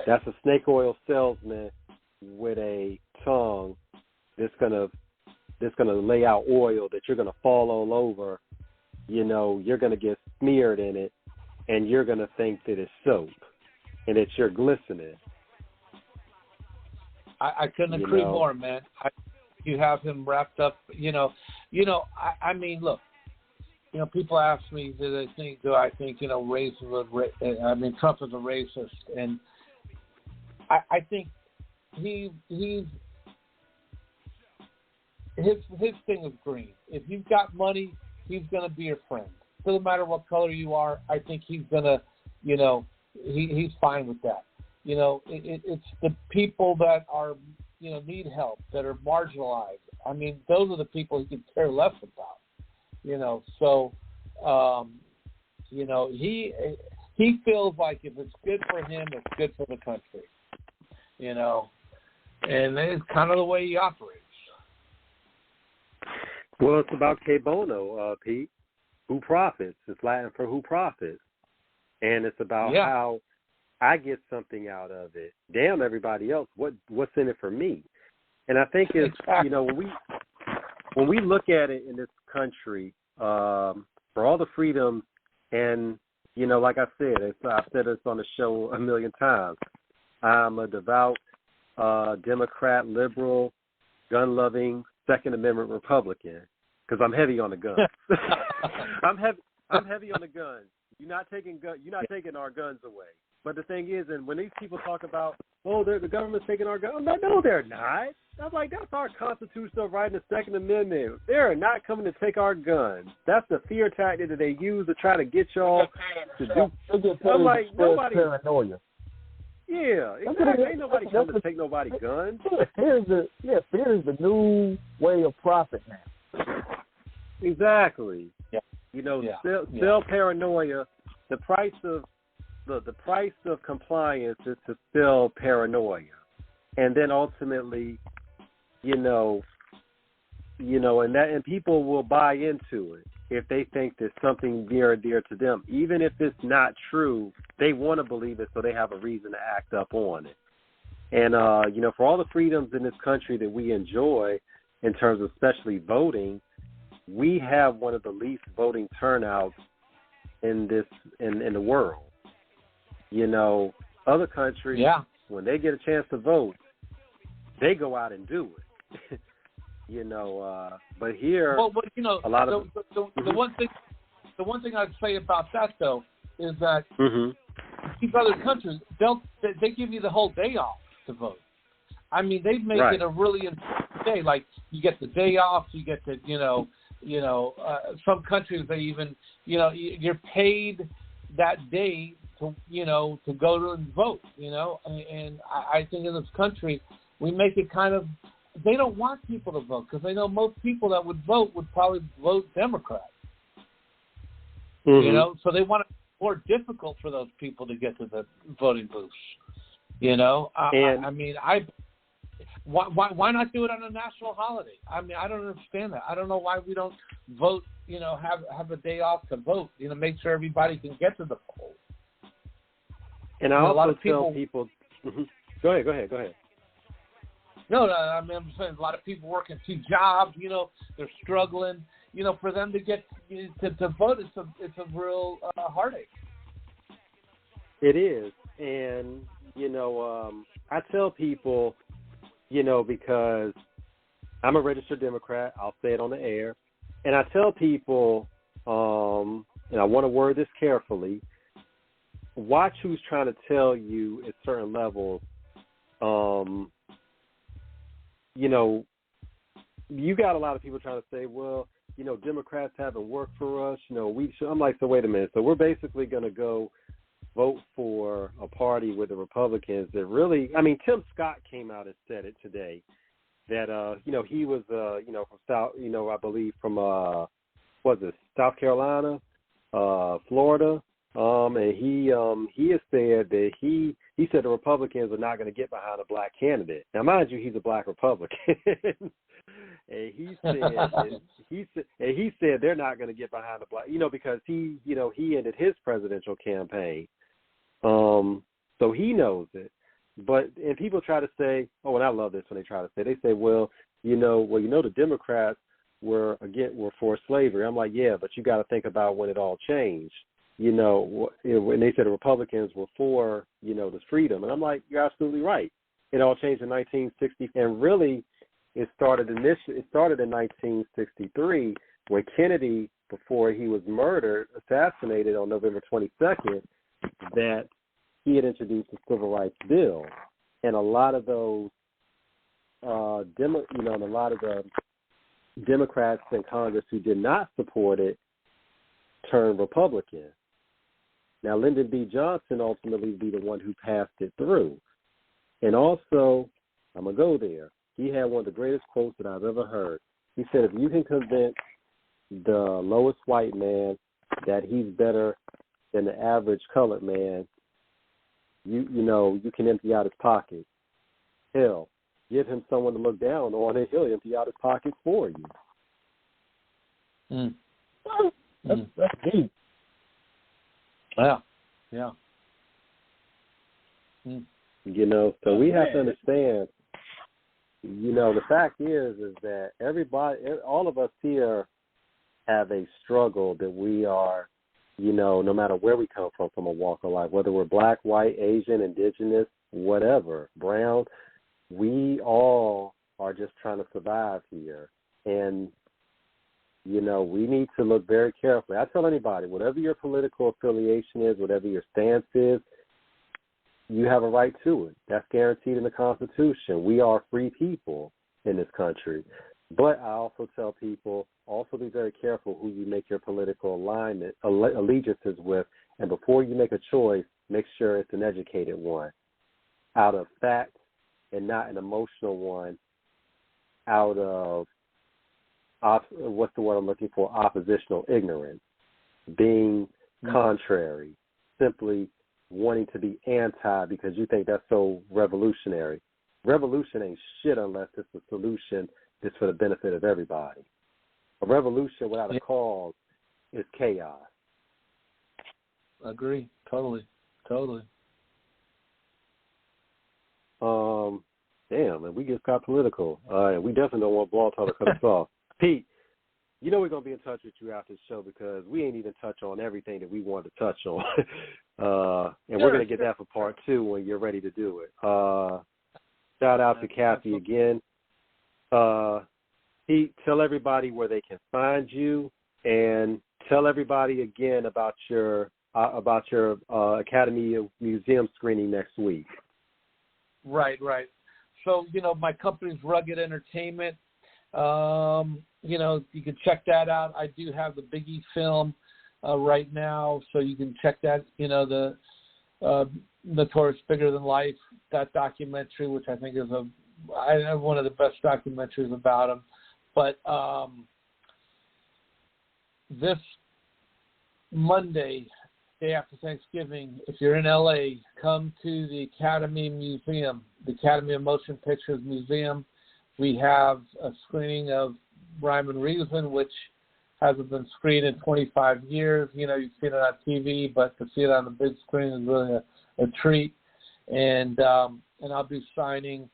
That's a snake oil salesman with a tongue that's gonna lay out oil that you're gonna fall all over. You're gonna get smeared in it, and you're gonna think that it's soap and that you're glistening. I couldn't agree more, man. You have him wrapped up. I mean, look. People ask me, do I think Trump is a racist, and I think his thing is green. If you've got money, he's going to be your friend. Doesn't matter what color you are. I think he's going to, he's fine with that. It's the people that are, need help, that are marginalized. I mean, those are the people he could care less about. He feels like if it's good for him, it's good for the country, and it's kind of the way he operates. Well, it's about que bono, Pete. Who profits? It's Latin for who profits, and it's about how I get something out of it. Damn everybody else. What's in it for me? And I think it's when we look at it in this country, for all the freedom, and like I said, I've said this on the show a million times. I'm a devout Democrat, liberal, gun-loving, Second Amendment Republican because I'm heavy on the guns. I'm heavy on the guns. You're not taking our guns away. But the thing is, and when these people talk about, the government's taking our guns, no, they're not. I'm like, that's our constitutional right in the Second Amendment. They're not coming to take our guns. That's the fear tactic that they use to try to get y'all to do. I'm like, nobody. Paranoia. Yeah, exactly. Ain't nobody coming to take nobody's guns. Fear is the new way of profit now. Exactly. Yeah. Sell paranoia. The price of the price of compliance is to still paranoia, and then ultimately, and people will buy into it if they think there's something near and dear to them, even if it's not true. They want to believe it, so they have a reason to act up on it. And for all the freedoms in this country that we enjoy, in terms of especially voting, we have one of the least voting turnouts in the world. Other countries, when they get a chance to vote, they go out and do it. But here, a lot of the one thing I'd say about that though is that these other countries they give you the whole day off to vote. I mean, they make it a really important day. Like you get the day off, you get the some countries they even you're paid that day to go to and vote. And I think in this country we make it kind of. They don't want people to vote because they know most people that would vote would probably vote Democrat. So they want it more difficult for those people to get to the voting booths. Why not do it on a national holiday? I mean, I don't understand that. I don't know why we don't vote. Have a day off to vote. Make sure everybody can get to the polls. And I also tell people. Go ahead. No, I mean, I'm saying a lot of people working 2 jobs. They're struggling. For them to get to vote, it's a real heartache. It is, and I tell people, because I'm a registered Democrat. I'll say it on the air, and I tell people, and I want to word this carefully. Watch who's trying to tell you at certain levels. You got a lot of people trying to say, well, Democrats haven't worked for us. We should. I'm like, so wait a minute. So we're basically going to go vote for a party with the Republicans that really, I mean, Tim Scott came out and said it today that, he was, from South, I believe from, South Carolina, Florida. And he has said that he said the Republicans are not going to get behind a black candidate. Now, mind you, he's a black Republican, and he said they're not going to get behind a black, because he ended his presidential campaign, so he knows it. And people try to say, oh, and I love this when they try to say, the Democrats were for slavery. I'm like, yeah, but you got to think about when it all changed. When they said the Republicans were for, this freedom. And I'm like, you're absolutely right. It all changed in 1960. And really, it started in 1963 when Kennedy, before he was assassinated on November 22nd, that he had introduced the Civil Rights Bill. And a lot of those, a lot of the Democrats in Congress who did not support it turned Republican. Now, Lyndon B. Johnson ultimately be the one who passed it through. And also, I'm going to go there. He had one of the greatest quotes that I've ever heard. He said, if you can convince the lowest white man that he's better than the average colored man, you can empty out his pockets. Hell, give him someone to look down on and he'll empty out his pockets for you. That's deep. Yeah. So we have to understand, the fact is that all of us here have a struggle that we are, no matter where we come from a walk of life, whether we're black, white, Asian, indigenous, whatever, brown, we all are just trying to survive here. And we need to look very carefully. I tell anybody, whatever your political affiliation is, whatever your stance is, you have a right to it. That's guaranteed in the Constitution. We are free people in this country. But I also tell people, also be very careful who you make your political allegiances with. And before you make a choice, make sure it's an educated one, out of fact and not an emotional one, out of what's the word I'm looking for? Oppositional ignorance, being contrary, simply, wanting to be anti because you think that's so revolutionary. Revolution ain't shit unless it's a solution that's for the benefit of everybody. A revolution without a cause is chaos. Agree. Totally. Damn, and we just got political. We definitely don't want Ball Talk to cut us off. Pete, you know we're going to be in touch with you after the show because we ain't even touch on everything that we wanted to touch on. And we're going to get that for part 2 when you're ready to do it. Shout out to Kathy again. Pete, tell everybody where they can find you and tell everybody again about your Academy of Museum screening next week. Right. So, my company's Rugged Entertainment. You can check that out. I do have the Biggie film right now, so you can check that, the Notorious Bigger Than Life, that documentary, which I think is one of the best documentaries about him. But this Monday, day after Thanksgiving, if you're in LA, come to the Academy Museum, the Academy of Motion Pictures Museum. We have a screening of Rhyme and Reason, which hasn't been screened in 25 years. You've seen it on TV, but to see it on the big screen is really a treat. And I'll be signing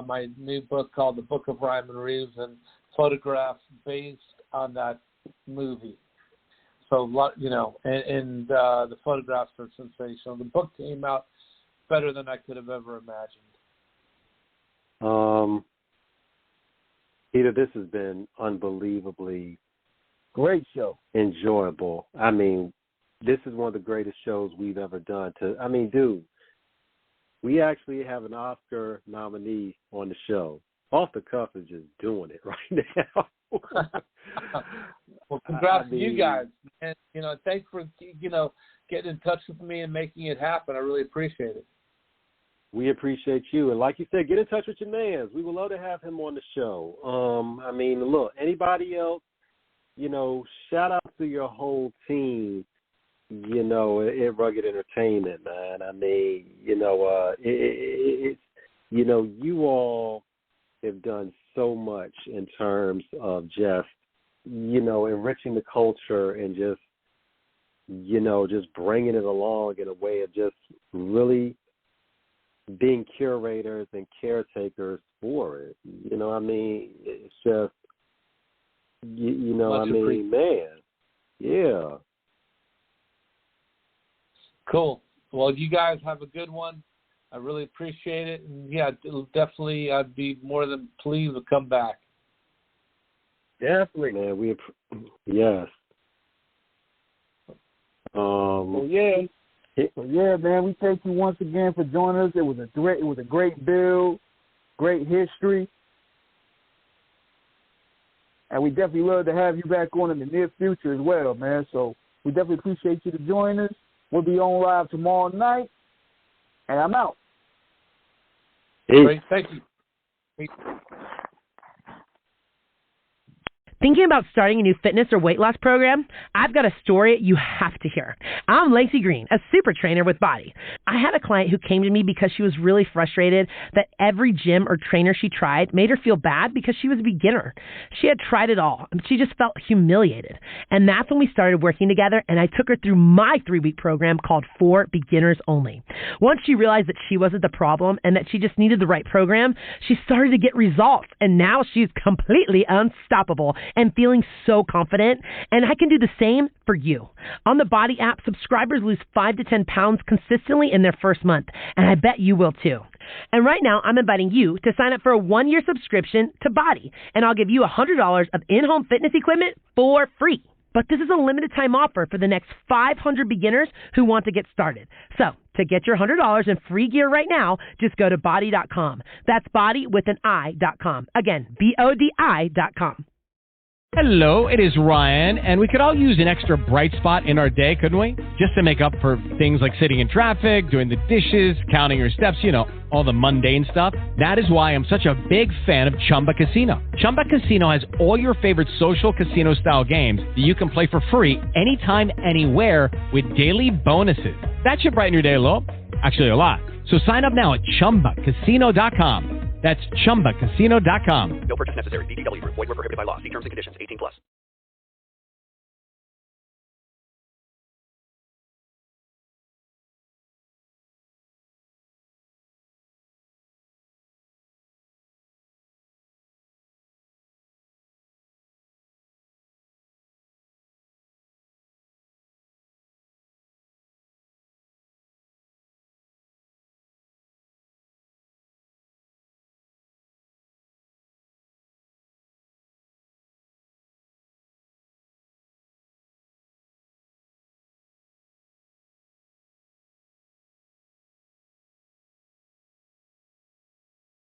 my new book called The Book of Rhyme and Reason, photographs based on that movie. So, and the photographs are sensational. The book came out better than I could have ever imagined. Peter, this has been unbelievably great show. Enjoyable. I mean, this is one of the greatest shows we've ever done. Dude, we actually have an Oscar nominee on the show. Off the Cuff is just doing it right now. Well, congrats to you guys. And, thanks for, getting in touch with me and making it happen. I really appreciate it. We appreciate you. And like you said, get in touch with your mans. We would love to have him on the show. Look, anybody else, shout out to your whole team, at Rugged Entertainment, man. You all have done so much in terms of just, enriching the culture and just, just bringing it along in a way of just really being curators and caretakers for it. It's just, man. Yeah. Cool. Well, you guys have a good one. I really appreciate it. And, yeah, definitely I'd be more than pleased to come back. Definitely. Man, yes. Man, we thank you once again for joining us. It was a great build, great history. And we definitely love to have you back on in the near future as well, man. So we definitely appreciate you to join us. We'll be on live tomorrow night. And I'm out. Great. Thank you. Peace. Thinking about starting a new fitness or weight loss program? I've got a story you have to hear. I'm Lacey Green, a super trainer with Body. I had a client who came to me because she was really frustrated that every gym or trainer she tried made her feel bad because she was a beginner. She had tried it all, and she just felt humiliated. And that's when we started working together, and I took her through my 3-week program called For Beginners Only. Once she realized that she wasn't the problem and that she just needed the right program, she started to get results, and now she's completely unstoppable and feeling so confident. And I can do the same for you. On the Body app, subscribers lose 5 to 10 pounds consistently in their first month, and I bet you will too. And right now, I'm inviting you to sign up for a 1-year subscription to Body, and I'll give you $100 of in-home fitness equipment for free. But this is a limited time offer for the next 500 beginners who want to get started. So to get your $100 in free gear right now, just go to body.com. That's body with an I.com. Again, BODI.com. Hello, it is Ryan, and we could all use an extra bright spot in our day, couldn't we? Just to make up for things like sitting in traffic, doing the dishes, counting your steps, you know, all the mundane stuff. That is why I'm such a big fan of Chumba Casino. Chumba Casino has all your favorite social casino-style games that you can play for free anytime, anywhere with daily bonuses. That should brighten your day a little. Actually, a lot. So sign up now at ChumbaCasino.com. That's ChumbaCasino.com. No purchase necessary. VGW Group. Void where prohibited by law. See terms and conditions. 18+.